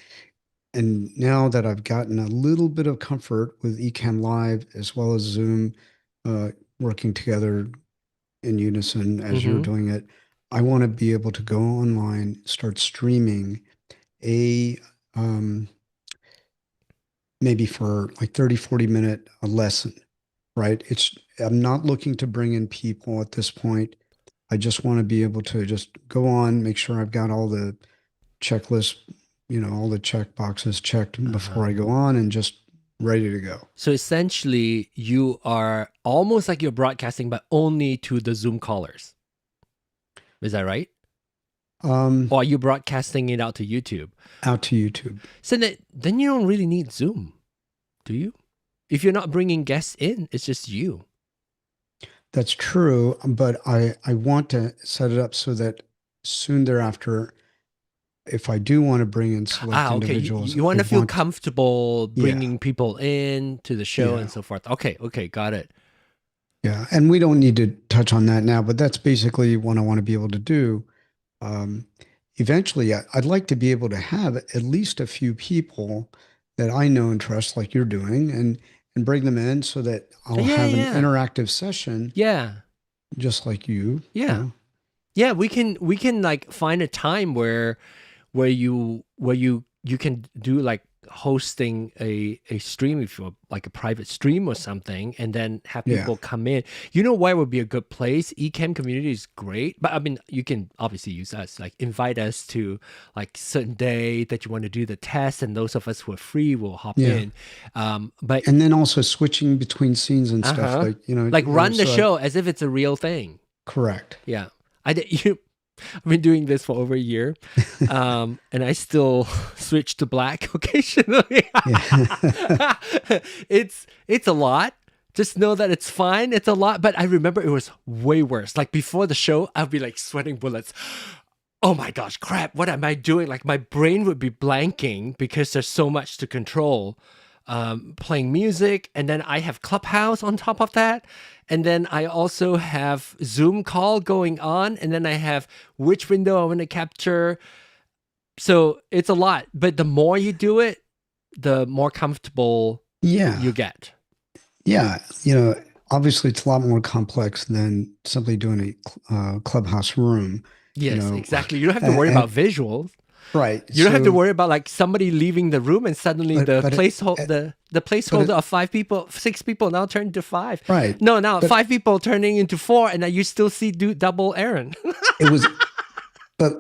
Speaker 2: now that I've gotten a little bit of comfort with Ecamm Live as well as Zoom working together in unison as you're doing it, I want to be able to go online, start streaming a maybe for like 30-40 minute a lesson, right? I'm not looking to bring in people at this point. I just want to be able to just go on, make sure I've got all the checklists, all the check boxes checked before I go on, and just ready to go.
Speaker 1: So essentially, you are almost like you're broadcasting, but only to the Zoom callers. Is that right? Or are you broadcasting it out to YouTube?
Speaker 2: Out to YouTube.
Speaker 1: So then you don't really need Zoom, do you? If you're not bringing guests in, it's just you.
Speaker 2: That's true, but I want to set it up so that soon thereafter, if I do want to bring in select individuals,
Speaker 1: you want to feel comfortable bringing people in to the show
Speaker 2: Yeah.
Speaker 1: and so forth. Okay, got it.
Speaker 2: Yeah, and we don't need to touch on that now, but that's basically what I want to be able to do. Eventually, I'd like to be able to have at least a few people that I know and trust, like you're doing, and bring them in so that I'll have an interactive session.
Speaker 1: Yeah,
Speaker 2: just like you.
Speaker 1: Yeah, yeah. We can like find a time where you can do like hosting a stream, if you're like a private stream or something, and then have people come in. You know where would be a good place? Ecamm community is great, but I mean, you can obviously use us, like invite us to like certain day that you want to do the test, and those of us who are free will hop in. But
Speaker 2: and then also switching between scenes and stuff, like
Speaker 1: like run the show as if it's a real thing.
Speaker 2: Correct.
Speaker 1: Yeah. I've been doing this for over a year, and I still switch to black occasionally.
Speaker 2: Yeah.
Speaker 1: It's a lot. Just know that it's fine. It's a lot, but I remember it was way worse. Like before the show, I'd be like sweating bullets. Oh my gosh, crap! What am I doing? Like my brain would be blanking because there's so much to control. Playing music, and then I have Clubhouse on top of that, and then I also have Zoom call going on, and then I have which window I want to capture. So it's a lot, but the more you do it, the more comfortable
Speaker 2: Yeah.
Speaker 1: you get.
Speaker 2: Yeah. Obviously it's a lot more complex than simply doing a Clubhouse room.
Speaker 1: Yes, exactly. You don't have to worry about visuals.
Speaker 2: Right.
Speaker 1: You don't have to worry about like somebody leaving the room and suddenly the placeholder of 5 people, 6 people now turned to 5.
Speaker 2: Right.
Speaker 1: No, now 5 people turning into 4, and now you still see double Aaron.
Speaker 2: But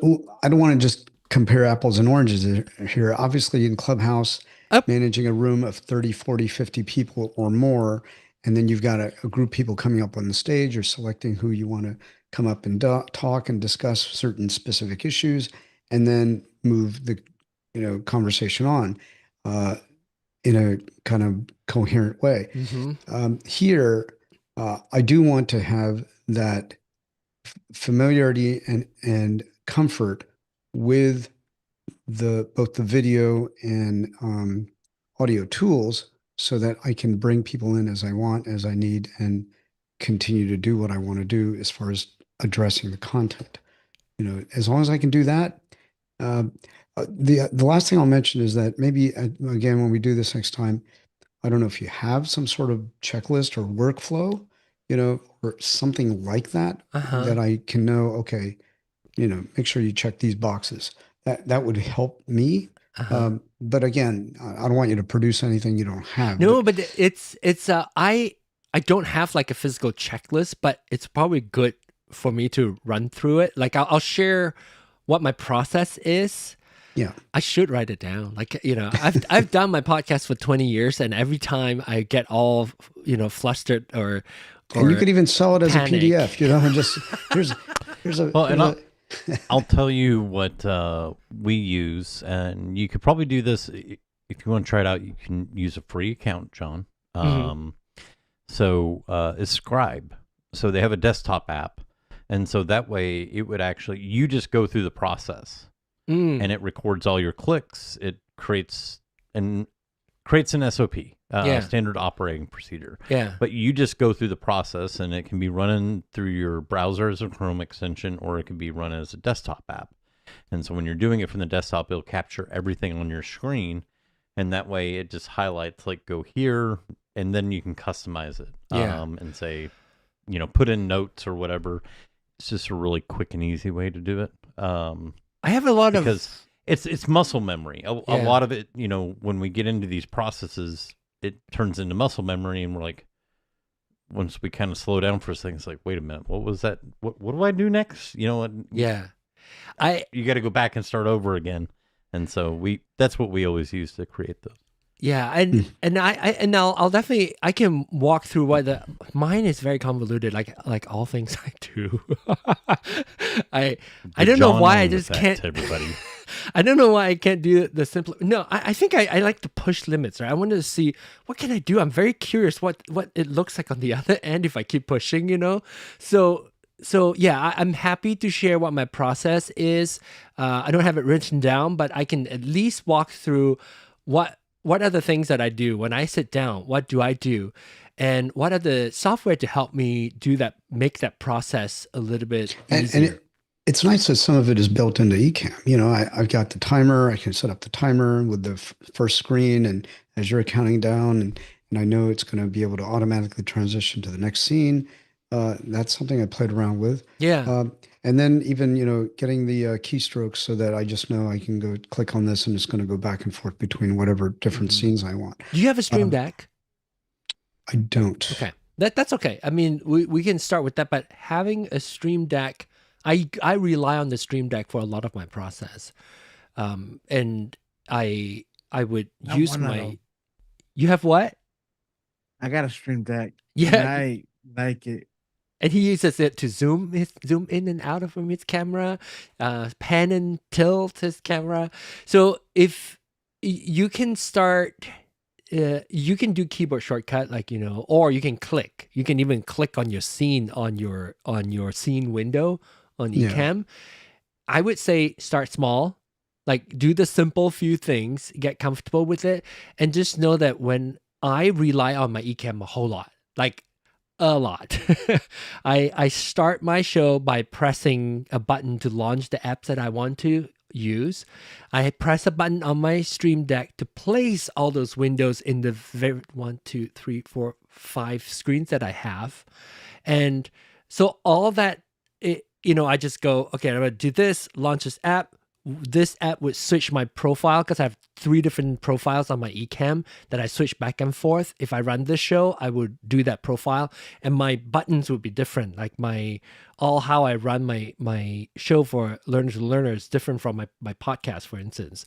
Speaker 2: I don't want to just compare apples and oranges here. Obviously in Clubhouse, managing a room of 30, 40, 50 people or more, and then you've got a group of people coming up on the stage or selecting who you want to come up and talk and discuss certain specific issues, and then move the conversation on in a kind of coherent way. Here, I do want to have that familiarity and comfort with both the video and audio tools, so that I can bring people in as I want, as I need, and continue to do what I want to do as far as addressing the content. As long as I can do that. The last thing I'll mention is that maybe, again, when we do this next time, I don't know if you have some sort of checklist or workflow, or something like that, that I can know, okay, make sure you check these boxes. That would help me. But again, I don't want you to produce anything you don't have.
Speaker 1: No, but I don't have like a physical checklist, but it's probably good for me to run through it. Like I'll share what my process is.
Speaker 2: Yeah.
Speaker 1: I should write it down. Like, I've done my podcast for 20 years, and every time I get all, flustered or
Speaker 2: and you could even sell it as
Speaker 1: panic.
Speaker 2: a PDF, and just here's a
Speaker 3: Well, I'll tell you what we use, and you could probably do this if you want to try it out. You can use a free account, John. So is Scribe. So they have a desktop app, and so that way it would actually, you just go through the process, and it records all your clicks. It creates an SOP, standard operating procedure.
Speaker 1: Yeah.
Speaker 3: But you just go through the process, and it can be running through your browser as a Chrome extension, or it can be run as a desktop app. And so when you're doing it from the desktop, it'll capture everything on your screen, and that way it just highlights, like, go here, and then you can customize it. And say, put in notes or whatever. It's just a really quick and easy way to do it.
Speaker 1: I have a lot
Speaker 3: because it's muscle memory. A lot of it, when we get into these processes, it turns into muscle memory, and we're like, once we kind of slow down for a second, it's like, wait a minute, what was that? What do I do next? You got to go back and start over again. And so that's what we always use to create those.
Speaker 1: Yeah, and I'll definitely, I can walk through mine is very convoluted, like all things I do. I don't know why I just can't.
Speaker 3: Everybody.
Speaker 1: I don't know why I can't do the simpler. No, I think I like to push limits. Right, I wanted to see what can I do. I'm very curious what it looks like on the other end if I keep pushing. So yeah, I'm happy to share what my process is. I don't have it written down, but I can at least walk through what are the things that I do when I sit down. What do I do, and what are the software to help me do that, make that process a little bit easier.
Speaker 2: And it's nice that some of it is built into Ecamm. I've got the timer. I can set up the timer with the first screen, and as you're counting down, and I know it's going to be able to automatically transition to the next scene. That's something I played around with.
Speaker 1: Yeah.
Speaker 2: And then even, getting the keystrokes so that I just know I can go click on this and it's going to go back and forth between whatever different scenes I want.
Speaker 1: Do you have a Stream Deck?
Speaker 2: I don't.
Speaker 1: Okay. That's okay. I mean, we can start with that, but having a Stream Deck, I rely on the Stream Deck for a lot of my process. And I would use you have what?
Speaker 5: I got a Stream Deck.
Speaker 1: Yeah.
Speaker 5: And I like it
Speaker 1: And he uses it to zoom in and out of from his camera, pan and tilt his camera. So if you can start, you can do keyboard shortcut, like, or you can click. You can even click on your scene on your scene window on
Speaker 2: Yeah.
Speaker 1: Ecamm. I would say start small, like do the simple few things, get comfortable with it, and just know that when I rely on my Ecamm a whole lot, like a lot. I start my show by pressing a button to launch the apps that I want to use. I press a button on my Stream Deck to place all those windows in the 1, 2, 3, 4, 5 screens that I have. And so all that, I just go, okay, I'm going to do this, launch this app. This app would switch my profile because I have 3 different profiles on my Ecamm that I switch back and forth. If I run this show, I would do that profile, and my buttons would be different. Like how I run my show for Learner to Learner is different from my podcast, for instance.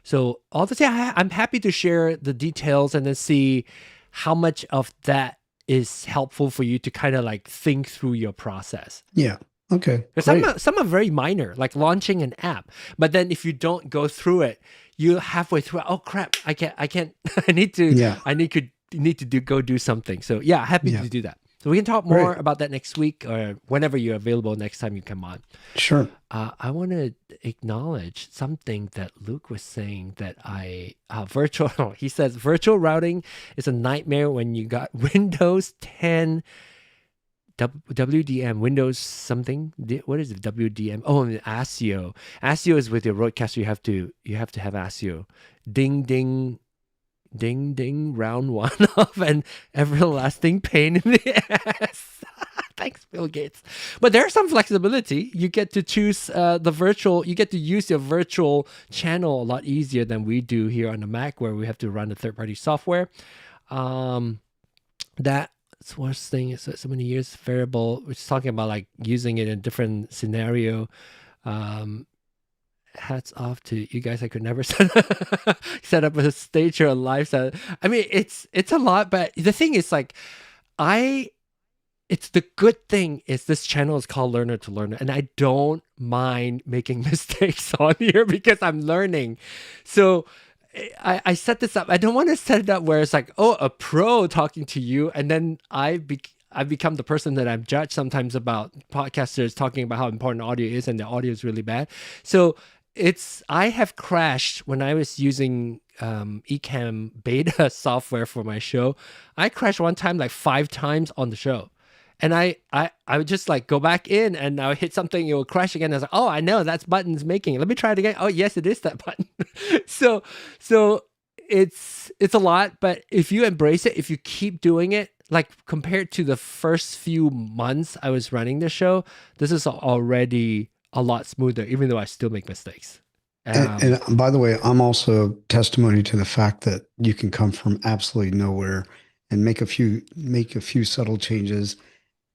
Speaker 1: So all this, I'm happy to share the details and then see how much of that is helpful for you to kind of like think through your process.
Speaker 2: Yeah. Okay.
Speaker 1: Some are very minor, like launching an app. But then if you don't go through it, you're halfway through. Oh crap! I can't. I need to.
Speaker 2: Yeah.
Speaker 1: I need to go do something. So yeah, happy to do that. So we can talk more about that next week or whenever you're available next time you come on.
Speaker 2: Sure.
Speaker 1: I want to acknowledge something that Luke was saying that virtual. He says virtual routing is a nightmare when you got Windows 10. WDM, Windows something. What is it? WDM? Oh, and ASIO. ASIO is with your broadcaster. You have to have ASIO. Ding ding, ding ding. Round 1 of an everlasting pain in the ass. Thanks, Bill Gates. But there's some flexibility. You get to choose the virtual. You get to use your virtual channel a lot easier than we do here on the Mac, where we have to run the third-party software. That's worst thing is so many years variable, which is talking about like using it in a different scenario. Hats off to you guys. I could never set up a stage or a live set. I mean, it's a lot, but the thing is like, it's the good thing is this channel is called Learner to Learner, and I don't mind making mistakes on here because I'm learning. So I set this up. I don't want to set it up where it's like, oh, a pro talking to you, and then I become the person that I'm judged sometimes about podcasters talking about how important audio is, and the audio is really bad. So I have crashed when I was using Ecamm beta software for my show. I crashed one time like 5 times on the show. And I would just like go back in and I would hit something, it will crash again. I was like, oh, I know that's buttons making it. Let me try it again. Oh, yes, it is that button. So it's a lot, but if you embrace it, if you keep doing it, like compared to the first few months I was running the show, this is already a lot smoother, even though I still make mistakes.
Speaker 2: And by the way, I'm also testimony to the fact that you can come from absolutely nowhere and make a few subtle changes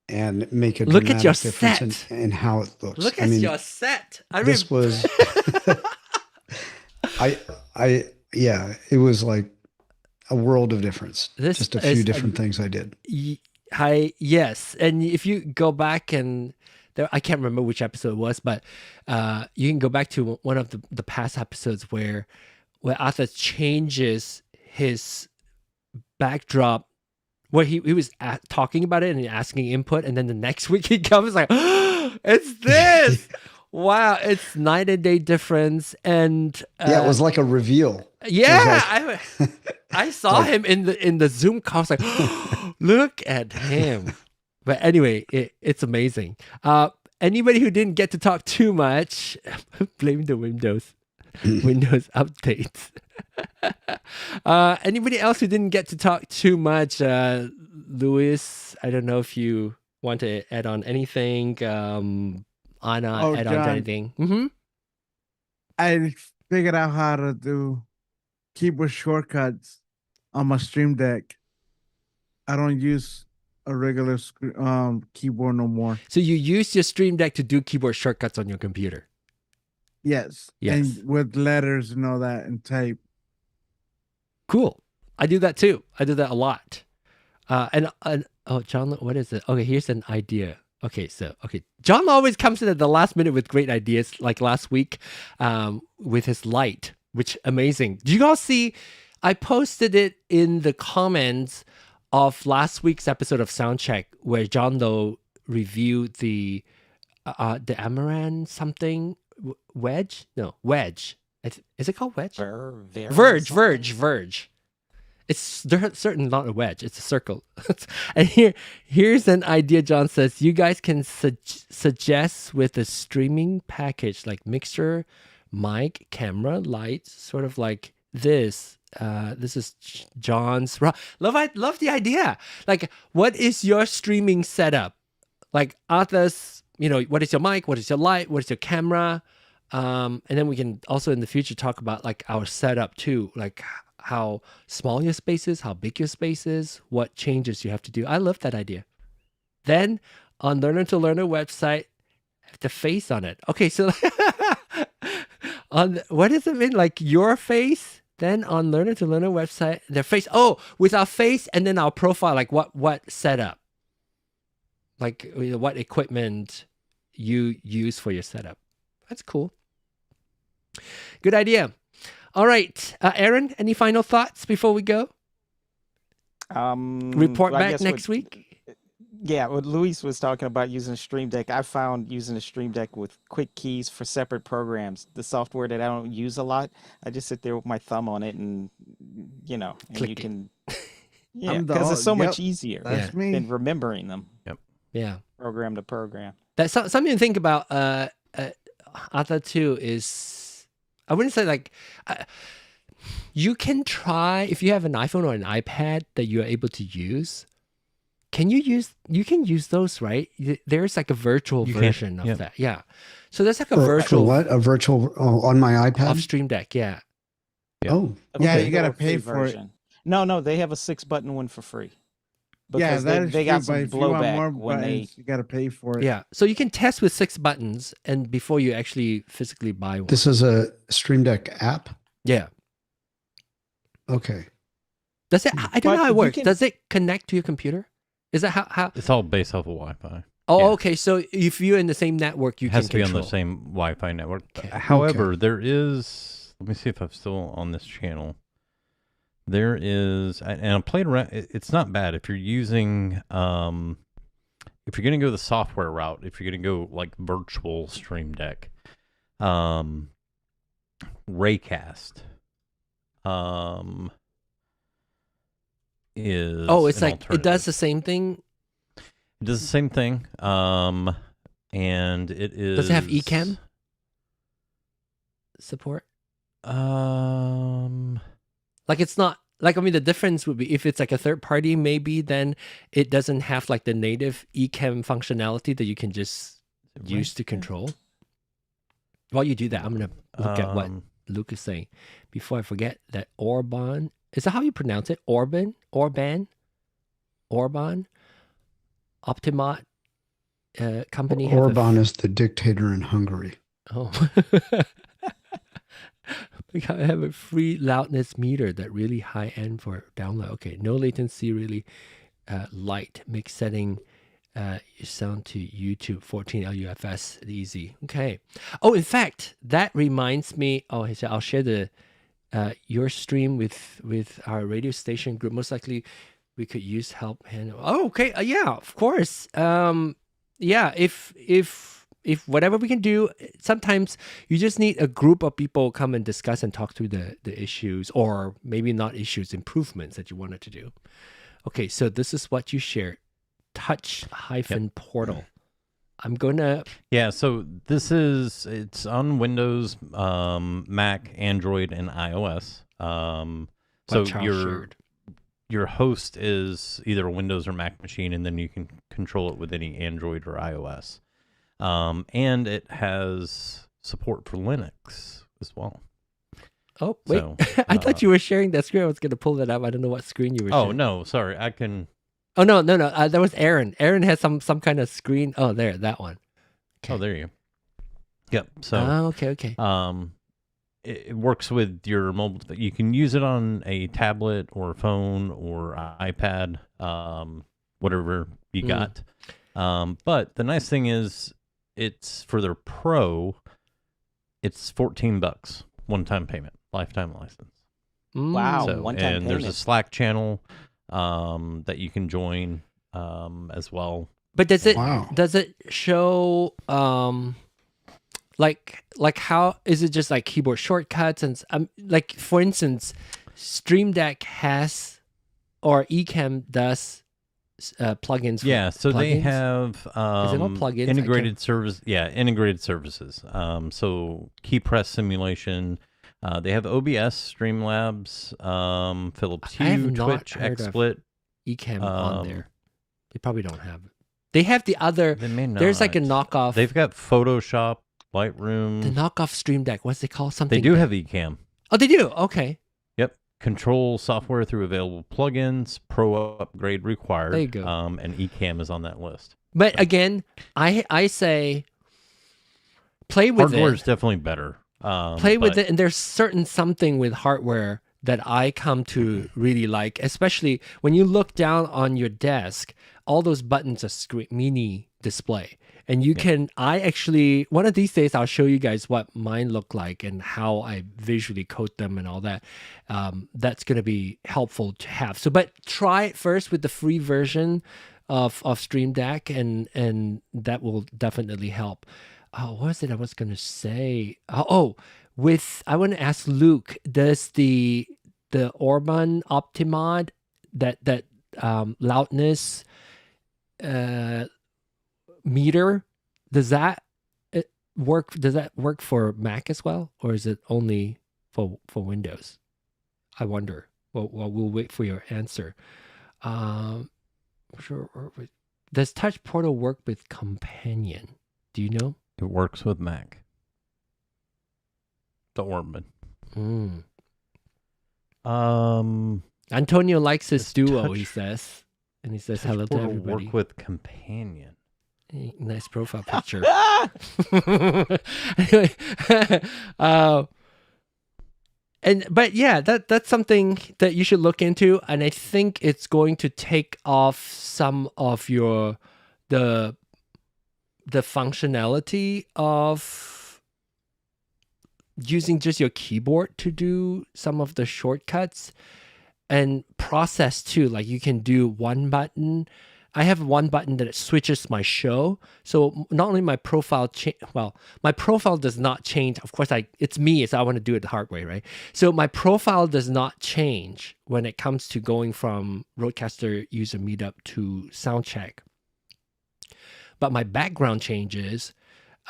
Speaker 2: and make a
Speaker 1: look at your
Speaker 2: difference
Speaker 1: set
Speaker 2: in how it looks.
Speaker 1: Look at your set.
Speaker 2: This was, it was like a world of difference. Just a few different things I did.
Speaker 1: Yes, and if you go back and I can't remember which episode it was, but you can go back to one of the past episodes where Arthur changes his backdrop, where he was talking about it and asking input, and then the next week he comes like, oh, it's this. Wow, it's night and day difference. And
Speaker 2: it was like a reveal.
Speaker 1: Yeah, I saw him in the Zoom call. I was like, oh, look at him. But anyway, it's amazing. Anybody who didn't get to talk too much, blame the Windows updates. Anybody else who didn't get to talk too much? Louis, I don't know if you want to add on anything. Anna, add on to anything. Mm-hmm.
Speaker 5: I figured out how to do keyboard shortcuts on my Stream Deck. I don't use a regular keyboard no more.
Speaker 1: So you use your Stream Deck to do keyboard shortcuts on your computer?
Speaker 5: Yes. And with letters and all that and type.
Speaker 1: Cool. I do that too. I do that a lot. And John, what is it? Okay, here's an idea. Okay, John always comes in at the last minute with great ideas, like last week with his light, which amazing. Do you all see? I posted it in the comments of last week's episode of Soundcheck where John Doe reviewed the Amaran something wedge. Is it called wedge? Verge. It's certainly not a wedge. It's a circle. And here's an idea. John says you guys can suggest with a streaming package like mixer, mic, camera, light, sort of like this. This is John's. Love the idea. Like, what is your streaming setup? Like others, what is your mic? What is your light? What is your camera? And then we can also in the future talk about like our setup too, like how small your space is, how big your space is, what changes you have to do. I love that idea. Then on Learner to Learner website, have the face on it. Okay, so what does it mean? Like your face? Then on Learner to Learner website, their face. Oh, with our face and then our profile, like what setup? Like what equipment you use for your setup. That's cool. Good idea. All right, Aaron, any final thoughts before we go? Report back next week?
Speaker 4: Yeah, what Luis was talking about using a Stream Deck, I found using a Stream Deck with quick keys for separate programs, the software that I don't use a lot, I just sit there with my thumb on it and, and
Speaker 1: click
Speaker 4: you
Speaker 1: it.
Speaker 4: can, because it's so much easier than remembering them.
Speaker 3: Yep.
Speaker 1: Yeah.
Speaker 4: Program to program.
Speaker 1: That's something to think about. Other too is, I wouldn't say like, you can try, if you have an iPhone or an iPad that you're able to use, you can use those, right? There's like a virtual version of that. Yeah. So there's like a virtual.
Speaker 2: What? A virtual on my iPad?
Speaker 1: Of Stream Deck, yeah.
Speaker 2: Oh.
Speaker 5: Yeah,
Speaker 2: okay.
Speaker 5: you got to pay for it.
Speaker 4: No, they have a 6-button one for free.
Speaker 5: Yeah,
Speaker 4: Because they got some
Speaker 5: if you want
Speaker 4: blowback
Speaker 5: more
Speaker 4: when
Speaker 5: buttons, you got to pay for it.
Speaker 1: Yeah. So you can test with 6 buttons and before you actually physically buy one.
Speaker 2: This is a Stream Deck app?
Speaker 1: Yeah.
Speaker 2: Okay.
Speaker 1: Does it? I don't know how it works.
Speaker 4: can-
Speaker 1: Does it connect to your computer? Is that how?
Speaker 3: It's all based off of Wi-Fi.
Speaker 1: Oh,
Speaker 3: yeah.
Speaker 1: okay. So if you're in the same network, you
Speaker 3: It has
Speaker 1: can
Speaker 3: to be
Speaker 1: control.
Speaker 3: on the same Wi-Fi network.
Speaker 1: Okay.
Speaker 3: However, there is. Let me see if I'm still on this channel. There is, and I played around. It's not bad if you're using. If you're going to go the software route, if you're going to go like virtual Stream Deck, Raycast, is.
Speaker 1: Oh, it's
Speaker 3: an
Speaker 1: like it does
Speaker 3: alternative.
Speaker 1: the same thing.
Speaker 3: It does the same thing. And it is.
Speaker 1: Does it have eCam support? Like it's not like, I mean, the difference would be if it's like a third party, maybe then it doesn't have like the native eCam functionality that you can just use to control. While you do that, I'm gonna look at what Luke is saying before I forget that Orban. Is that how you pronounce it? Orban, Optimat company. have a
Speaker 2: Orban is the dictator in Hungary.
Speaker 1: Oh. We have a free loudness meter that really high end for download. Okay, no latency, really light. Mix setting your sound to YouTube 14 LUFS easy. Okay. Oh, in fact, that reminds me. Oh, I'll share the your stream with our radio station group. Most likely, we could use help handle. Oh, okay. Yeah, of course. Yeah, if whatever we can do, sometimes you just need a group of people come and discuss and talk through the issues, or maybe not issues, improvements that you wanted to do. Okay, so this is what you shared. Touch-portal. I'm gonna.
Speaker 3: Yeah, so it's on Windows, Mac, Android, and iOS. So your host is either a Windows or Mac machine, and then you can control it with any Android or iOS. And it has support for Linux as well.
Speaker 1: Oh, wait.
Speaker 3: So,
Speaker 1: I thought you were sharing that screen. I was going to pull that up. I don't know what screen you were sharing.
Speaker 3: Oh, no, sorry. I can...
Speaker 1: Oh, no. That was Aaron. Aaron has some kind of screen. Oh, there, that one. Okay.
Speaker 3: Oh, there you go. Yep. So,
Speaker 1: okay.
Speaker 3: it works with your mobile... You can use it on a tablet or phone or iPad, whatever you got. But the nice thing is, it's for their Pro. It's $14, one-time payment, lifetime license.
Speaker 4: Wow,
Speaker 3: So,
Speaker 4: one-time
Speaker 3: and there's a
Speaker 4: payment.
Speaker 3: Slack channel that you can join as well.
Speaker 1: But does it
Speaker 2: Wow.
Speaker 1: show like how is it just like keyboard shortcuts and like for instance, Stream Deck has or Ecamm does plugins. For
Speaker 3: Yeah, so they
Speaker 1: plugins?
Speaker 3: have
Speaker 1: Is it all plugins? I
Speaker 3: integrated service. Yeah, integrated services. So key press simulation. They have OBS, Streamlabs, Philips
Speaker 1: I have
Speaker 3: Hue,
Speaker 1: not
Speaker 3: Twitch,
Speaker 1: heard of
Speaker 3: XSplit.
Speaker 1: Ecamm on there. They probably don't have it. They have the other.
Speaker 3: They may not.
Speaker 1: There's like a knockoff.
Speaker 3: They've got Photoshop, Lightroom.
Speaker 1: the knockoff Stream Deck. What's it called? Something.
Speaker 3: They do have Ecamm.
Speaker 1: Oh, they do. Okay.
Speaker 3: Yep. Control software through available plugins. Pro upgrade required.
Speaker 1: There you go.
Speaker 3: And Ecamm is on that list.
Speaker 1: But again, I say play with
Speaker 3: Hardware
Speaker 1: it.
Speaker 3: is definitely better.
Speaker 1: Play with it, and there's certain something with hardware that I come to really like, especially when you look down on your desk. All those buttons are mini display, and you can. I actually one of these days I'll show you guys what mine look like and how I visually code them and all that. That's going to be helpful to have. So, but try it first with the free version of Stream Deck, and that will definitely help. What was it I was going to say? I want to ask Luke, does the Orban Optimod that loudness meter, does that work? Does that work for Mac as well, or is it only for Windows? I wonder. Well, we'll wait for your answer. Does Touch Portal work with Companion? Do you know?
Speaker 3: It works with Mac. The Orban.
Speaker 1: Antonio likes his
Speaker 3: Does
Speaker 1: duo,
Speaker 3: Touch-
Speaker 1: he says. And he says
Speaker 3: Touch
Speaker 1: hello to
Speaker 3: Portal
Speaker 1: everybody.
Speaker 3: work with Companion.
Speaker 1: Nice profile picture. But yeah, that's something that you should look into, and I think it's going to take off some of the functionality of using just your keyboard to do some of the shortcuts and process too. Like you can do one button. I have one button that it switches my show. So not only my profile my profile does not change. Of course, it's me, so I want to do it the hard way, right? So my profile does not change when it comes to going from Rodecaster User Meetup to Soundcheck. But my background changes,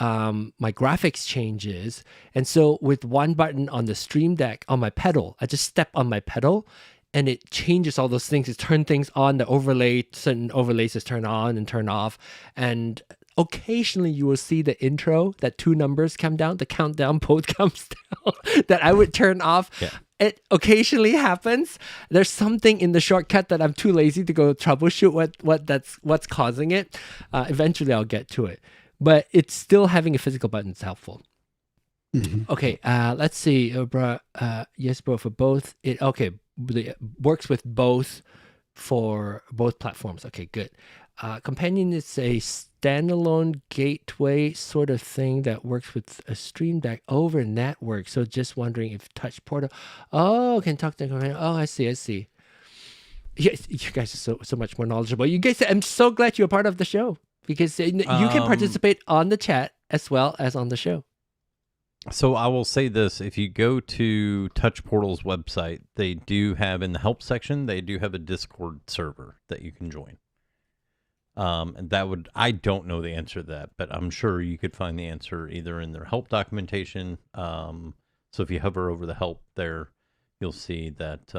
Speaker 1: my graphics changes, and so with one button on the Stream Deck on my pedal, I just step on my pedal, and it changes all those things. It turns things on, the overlay, certain overlays just turn on and turn off. And occasionally you will see the intro, that two numbers come down, the countdown both comes down, that I would turn off.
Speaker 3: Yeah.
Speaker 1: It occasionally happens. There's something in the shortcut that I'm too lazy to go troubleshoot what's causing it. Eventually I'll get to it. But it's still having a physical button is helpful.
Speaker 2: Mhm.
Speaker 1: Okay, let's see. Yes, bro, for both. It works with both for both platforms. Okay, good. Companion is a standalone gateway sort of thing that works with a Stream Deck over network. So just wondering if Touch Portal. Oh, can talk to Companion. Oh, I see. Yes, you guys are so much more knowledgeable. You guys, I'm so glad you're part of the show because you can participate on the chat as well as on the show.
Speaker 3: So I will say this, if you go to Touch Portal's website, they do have in the help section, they do have a Discord server that you can join. And I don't know the answer to that, but I'm sure you could find the answer either in their help documentation. So if you hover over the help there, you'll see that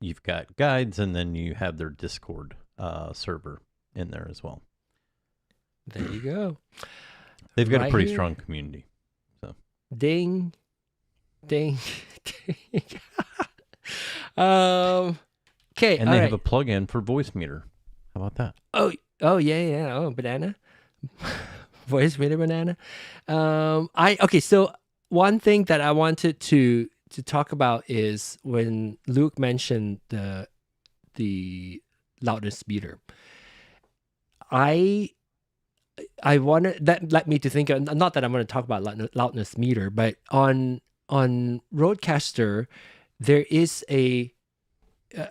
Speaker 3: you've got guides and then you have their Discord server in there as well.
Speaker 1: There you go.
Speaker 3: They've got
Speaker 1: Right
Speaker 3: a pretty
Speaker 1: here.
Speaker 3: strong community.
Speaker 1: Ding. Okay.
Speaker 3: And
Speaker 1: all
Speaker 3: they
Speaker 1: right.
Speaker 3: have a plug-in for voice meter. How about that?
Speaker 1: Oh yeah. Oh, banana. Voice meter banana. So one thing that I wanted to talk about is when Luke mentioned the loudness meter. I wanted that led me to think of, not that I'm going to talk about loudness meter, but on Rodecaster, there is a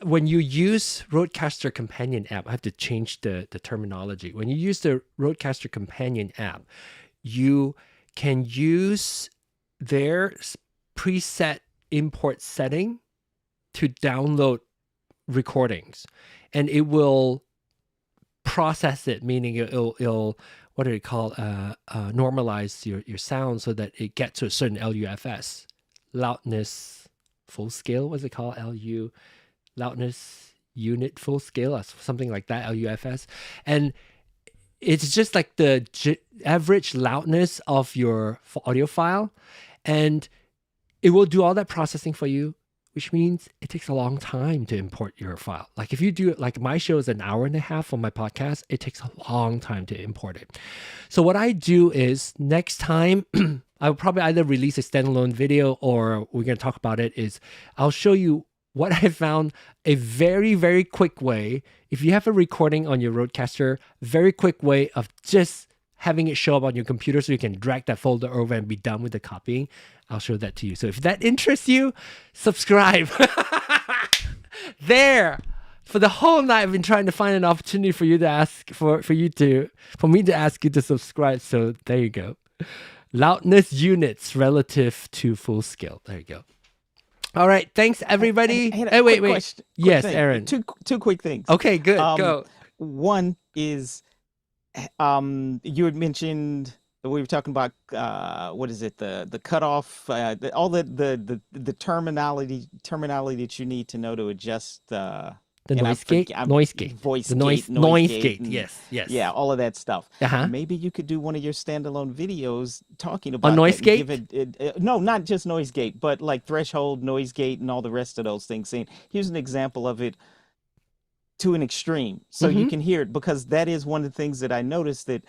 Speaker 1: when you use Rodecaster Companion app, I have to change the terminology. When you use the Rodecaster Companion app, you can use their preset import setting to download recordings, and it will process it, meaning it'll what do you call normalize your sound so that it gets to a certain LUFS, loudness full scale. What's it called? Loudness unit full scale, or something like that, LUFS. And it's just like the average loudness of your audio file, and it will do all that processing for you, which means it takes a long time to import your file. Like if you do it, like my show is an hour and a half on my podcast, it takes a long time to import it. So what I do is next time, I'll probably either release a standalone video or we're going to talk about it, is I'll show you what I found a very, very quick way. If you have a recording on your Rodecaster, very quick way of just having it show up on your computer so you can drag that folder over and be done with the copying. I'll show that to you. So if that interests you, subscribe. There. For the whole night, I've been trying to find an opportunity for you to ask, for me to ask you to subscribe. So there you go. Loudness units relative to full scale. There you go. All right. Thanks, everybody.
Speaker 4: Hey,
Speaker 1: wait.
Speaker 4: Quick
Speaker 1: Yes,
Speaker 4: thing.
Speaker 1: Aaron.
Speaker 4: Two quick things.
Speaker 1: Okay, good. Go.
Speaker 4: One is, you had mentioned we were talking about what is it, the cutoff, all the terminology that you need to know to adjust
Speaker 1: The noise gate.
Speaker 4: voice
Speaker 1: The
Speaker 4: gate,
Speaker 1: noise gate.
Speaker 4: and,
Speaker 1: Yes.
Speaker 4: yeah, all of that stuff.
Speaker 1: Uh-huh.
Speaker 4: Maybe you could do one of your standalone videos talking about
Speaker 1: noise
Speaker 4: that and
Speaker 1: gate?
Speaker 4: give it, no, not just noise gate, but like threshold, noise gate, and all the rest of those things. Saying, here's an example of it to an extreme, so you can hear it, because that is one of the things that I noticed, that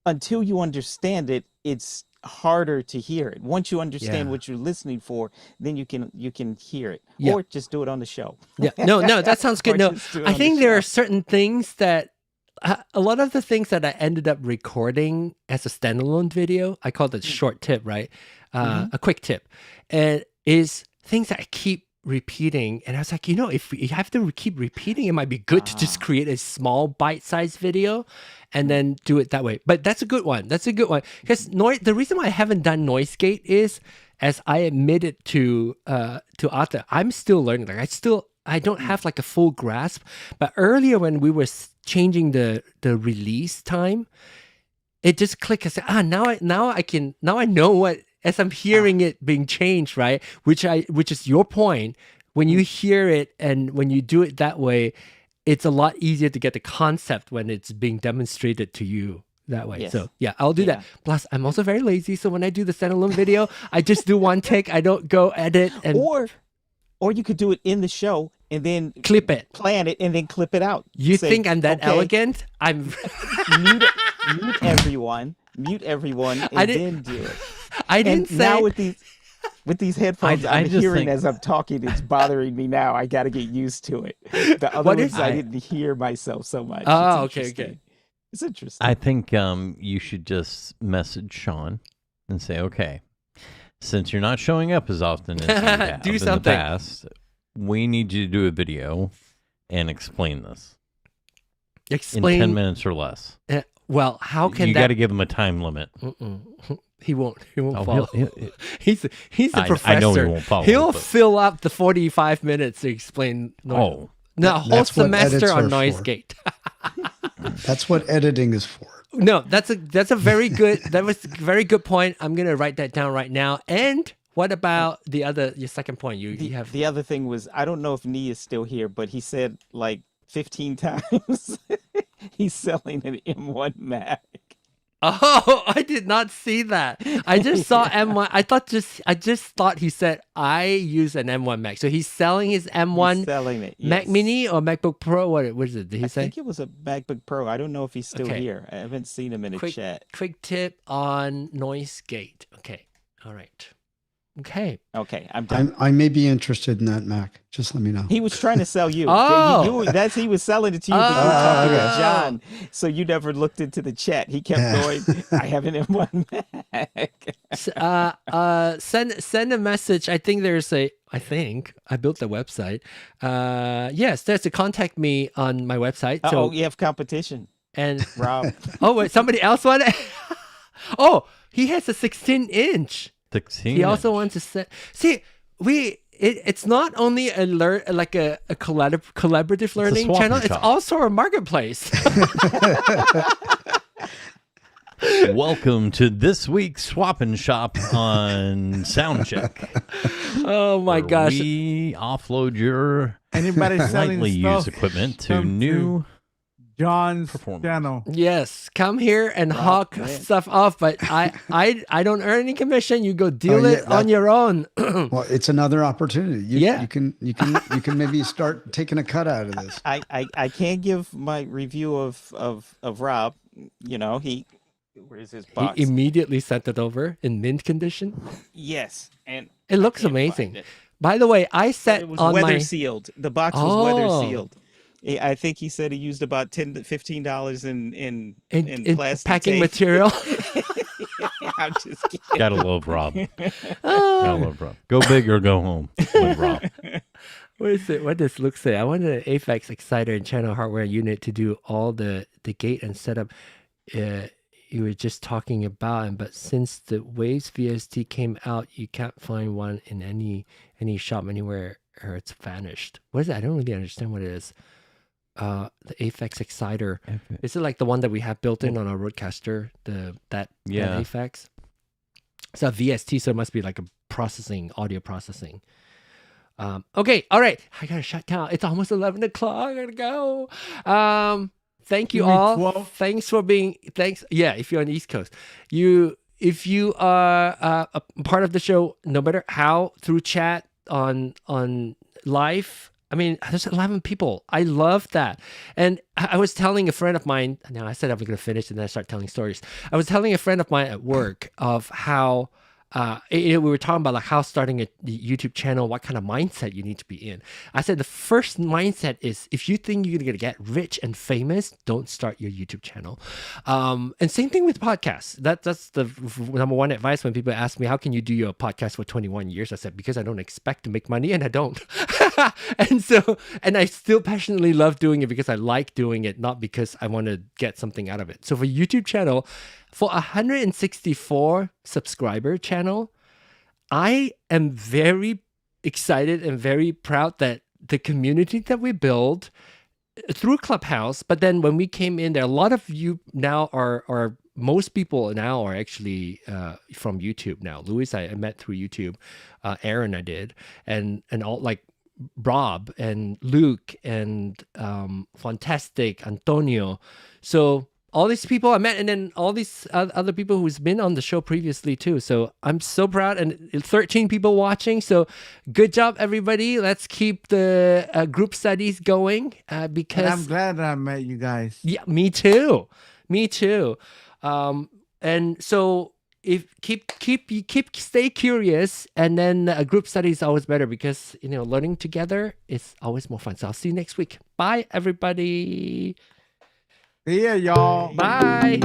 Speaker 4: until you understand it, it's harder to hear it. Once you understand what you're listening for, then you can hear it.
Speaker 1: Yeah.
Speaker 4: Or just do it on the show.
Speaker 1: Yeah, no, that sounds good.
Speaker 4: Or
Speaker 1: No,
Speaker 4: just do it
Speaker 1: I
Speaker 4: on the
Speaker 1: think there
Speaker 4: show.
Speaker 1: are certain things that a lot of the things that I ended up recording as a standalone video, I call it a short tip, right? A quick tip, and is things that I keep repeating. And I was like, if you have to keep repeating, it might be good to just create a small bite-sized video and then do it that way. But that's a good one. Because the reason why I haven't done noise gate is, as I admitted to Arthur, I'm still learning. Like I don't have like a full grasp. But earlier when we were changing the release time, it just clicked. I said, now I know what, as I'm hearing it being changed, right? Which is your point. When you hear it and when you do it that way, it's a lot easier to get the concept when it's being demonstrated to you that way.
Speaker 4: Yes.
Speaker 1: So yeah, I'll do that. Plus, I'm also very lazy. So when I do the standalone video, I just do one take. I don't go edit and
Speaker 4: or you could do it in the show and then
Speaker 1: clip it.
Speaker 4: Plan it and then clip it out.
Speaker 1: You
Speaker 4: Say,
Speaker 1: think I'm that
Speaker 4: okay,
Speaker 1: elegant? I'm
Speaker 4: mute everyone, and then do it.
Speaker 1: I didn't
Speaker 4: And
Speaker 1: say.
Speaker 4: now with these headphones,
Speaker 3: I
Speaker 4: I'm
Speaker 3: just
Speaker 4: hearing
Speaker 3: think-
Speaker 4: as I'm talking, it's bothering me now. I got to get used to it. The other
Speaker 1: What
Speaker 4: ones,
Speaker 1: is-
Speaker 4: I didn't hear myself so much.
Speaker 1: Oh,
Speaker 4: It's
Speaker 1: okay.
Speaker 4: interesting. It's interesting.
Speaker 3: I think you should just message Sean and say, okay, since you're not showing up as often as you have
Speaker 1: Do
Speaker 3: in
Speaker 1: something.
Speaker 3: the past, we need you to do a video and explain this in 10 minutes or less.
Speaker 1: Well, how can
Speaker 3: you
Speaker 1: that?
Speaker 3: got to give him a time limit.
Speaker 1: He won't
Speaker 3: Oh,
Speaker 1: follow.
Speaker 3: he'll-
Speaker 1: He's a professor.
Speaker 3: I know he won't follow,
Speaker 1: He'll
Speaker 3: but-
Speaker 1: fill up the 45 minutes to explain.
Speaker 3: Oh,
Speaker 1: No, a whole
Speaker 2: That's what
Speaker 1: semester
Speaker 2: edits
Speaker 1: on
Speaker 2: are
Speaker 1: noise
Speaker 2: for.
Speaker 1: gate.
Speaker 2: That's what editing is for.
Speaker 1: No, that's a very good. That was a very good point. I'm gonna write that down right now. And what about your second point? You have
Speaker 4: The other thing was, I don't know if Nee is still here, but he said like 15 times he's selling an M1 Mac.
Speaker 1: Oh, I did not see that. I just saw M1. I just thought he said I use an M1 Mac. So he's selling his M1
Speaker 4: He's selling it.
Speaker 1: Mac
Speaker 4: yes.
Speaker 1: Mini or MacBook Pro. What is it? Did he
Speaker 4: I
Speaker 1: say?
Speaker 4: think it was a MacBook Pro. I don't know if he's still
Speaker 1: Okay.
Speaker 4: here. I haven't seen him in a chat.
Speaker 1: Quick tip on noise gate. Okay. All right. Okay.
Speaker 4: Okay, I'm done.
Speaker 2: I may be interested in that, Mac. Just let me know.
Speaker 4: He was trying to sell you.
Speaker 1: Oh.
Speaker 4: He was selling it to you, but you were talking
Speaker 2: okay.
Speaker 4: to John, so you never looked into the chat. He kept going. I have an M1 Mac.
Speaker 1: Send a message. I think I built the website. Yes, there's a contact me on my website. So
Speaker 4: You have competition,
Speaker 1: and
Speaker 4: Rob.
Speaker 1: oh wait, somebody else want it? Oh, he has a 16-inch.
Speaker 3: 16.
Speaker 1: He also wants to set. See, it's not only a collaborative learning
Speaker 3: swap
Speaker 1: channel.
Speaker 3: and
Speaker 1: It's
Speaker 3: shop.
Speaker 1: also a marketplace.
Speaker 3: Welcome to this week's Swap and Shop on Soundcheck.
Speaker 1: Oh my
Speaker 3: where
Speaker 1: gosh!
Speaker 3: We offload your
Speaker 5: Anybody selling
Speaker 3: lightly
Speaker 5: stuff,
Speaker 3: used equipment to
Speaker 5: come
Speaker 3: new
Speaker 5: John's
Speaker 3: performance.
Speaker 5: channel.
Speaker 1: Yes, come here and hawk
Speaker 4: man.
Speaker 1: stuff off, but I don't earn any commission. You go deal
Speaker 2: yeah,
Speaker 1: it on your own.
Speaker 2: Well, it's another opportunity.
Speaker 1: Yeah.
Speaker 2: You can maybe start taking a cut out of this.
Speaker 4: I can't give my review of Rob. You know, where's his box?
Speaker 1: He immediately sent it over in mint condition.
Speaker 4: Yes, and
Speaker 1: It looks
Speaker 4: can't find
Speaker 1: amazing.
Speaker 4: it.
Speaker 1: By the way, I
Speaker 4: But
Speaker 1: set
Speaker 4: it was
Speaker 1: on
Speaker 4: weather
Speaker 1: my
Speaker 4: sealed. The box was weather
Speaker 1: Oh.
Speaker 4: sealed. I think he said he used about $10 to $15 in
Speaker 1: in
Speaker 4: plastic
Speaker 1: packing
Speaker 4: tape.
Speaker 1: material.
Speaker 4: I'm just kidding.
Speaker 3: Gotta love Rob. Gotta
Speaker 1: Oh,
Speaker 3: love Rob. Go big or go home with Rob.
Speaker 1: what is it? What does Luke say? I wanted an AFX exciter and channel hardware unit to do all the gate and setup you were just talking about, but since the Waves VST came out, you can't find one in any shop anywhere, or it's vanished. What is it? I don't really understand what it is. The AFX exciter. Is it like the one that we have built in on our Rodecaster? That
Speaker 3: Yeah.
Speaker 1: AFX. It's a VST, so it must be like a audio processing. Okay, all right. I gotta shut down. It's almost 11 o'clock. I gotta go. Thank you
Speaker 5: You mean
Speaker 1: all.
Speaker 5: 12?
Speaker 1: Thanks. Yeah, if you're on the East Coast, if you are a part of the show, no matter how, through chat on live. I mean, there's 11 people. I love that. And I was telling a friend of mine. Now I said I was going to finish, and then I start telling stories. I was telling a friend of mine at work of how. We were talking about like how starting a YouTube channel, what kind of mindset you need to be in. I said the first mindset is if you think you're gonna get rich and famous, don't start your YouTube channel. And same thing with podcasts. That's the number one advice when people ask me, how can you do your podcast for 21 years? I said, because I don't expect to make money, and I don't. and I still passionately love doing it because I like doing it, not because I want to get something out of it. So for YouTube channel, for a 164 subscriber channel, I am very excited and very proud that the community that we build through Clubhouse, but then when we came in there, a lot of you now are most people now are actually from YouTube now. Louis, I met through YouTube. Aaron, I did. And all like Rob and Luke and Fantastic, Antonio. So all these people I met, and then all these other people who's been on the show previously too. So I'm so proud, and 13 people watching. So good job, everybody. Let's keep the group studies going because
Speaker 5: And I'm glad that I met you guys.
Speaker 1: yeah, me too. And so if stay curious, and then group study is always better because learning together is always more fun. So I'll see you next week. Bye, everybody.
Speaker 5: See ya, y'all.
Speaker 1: Bye.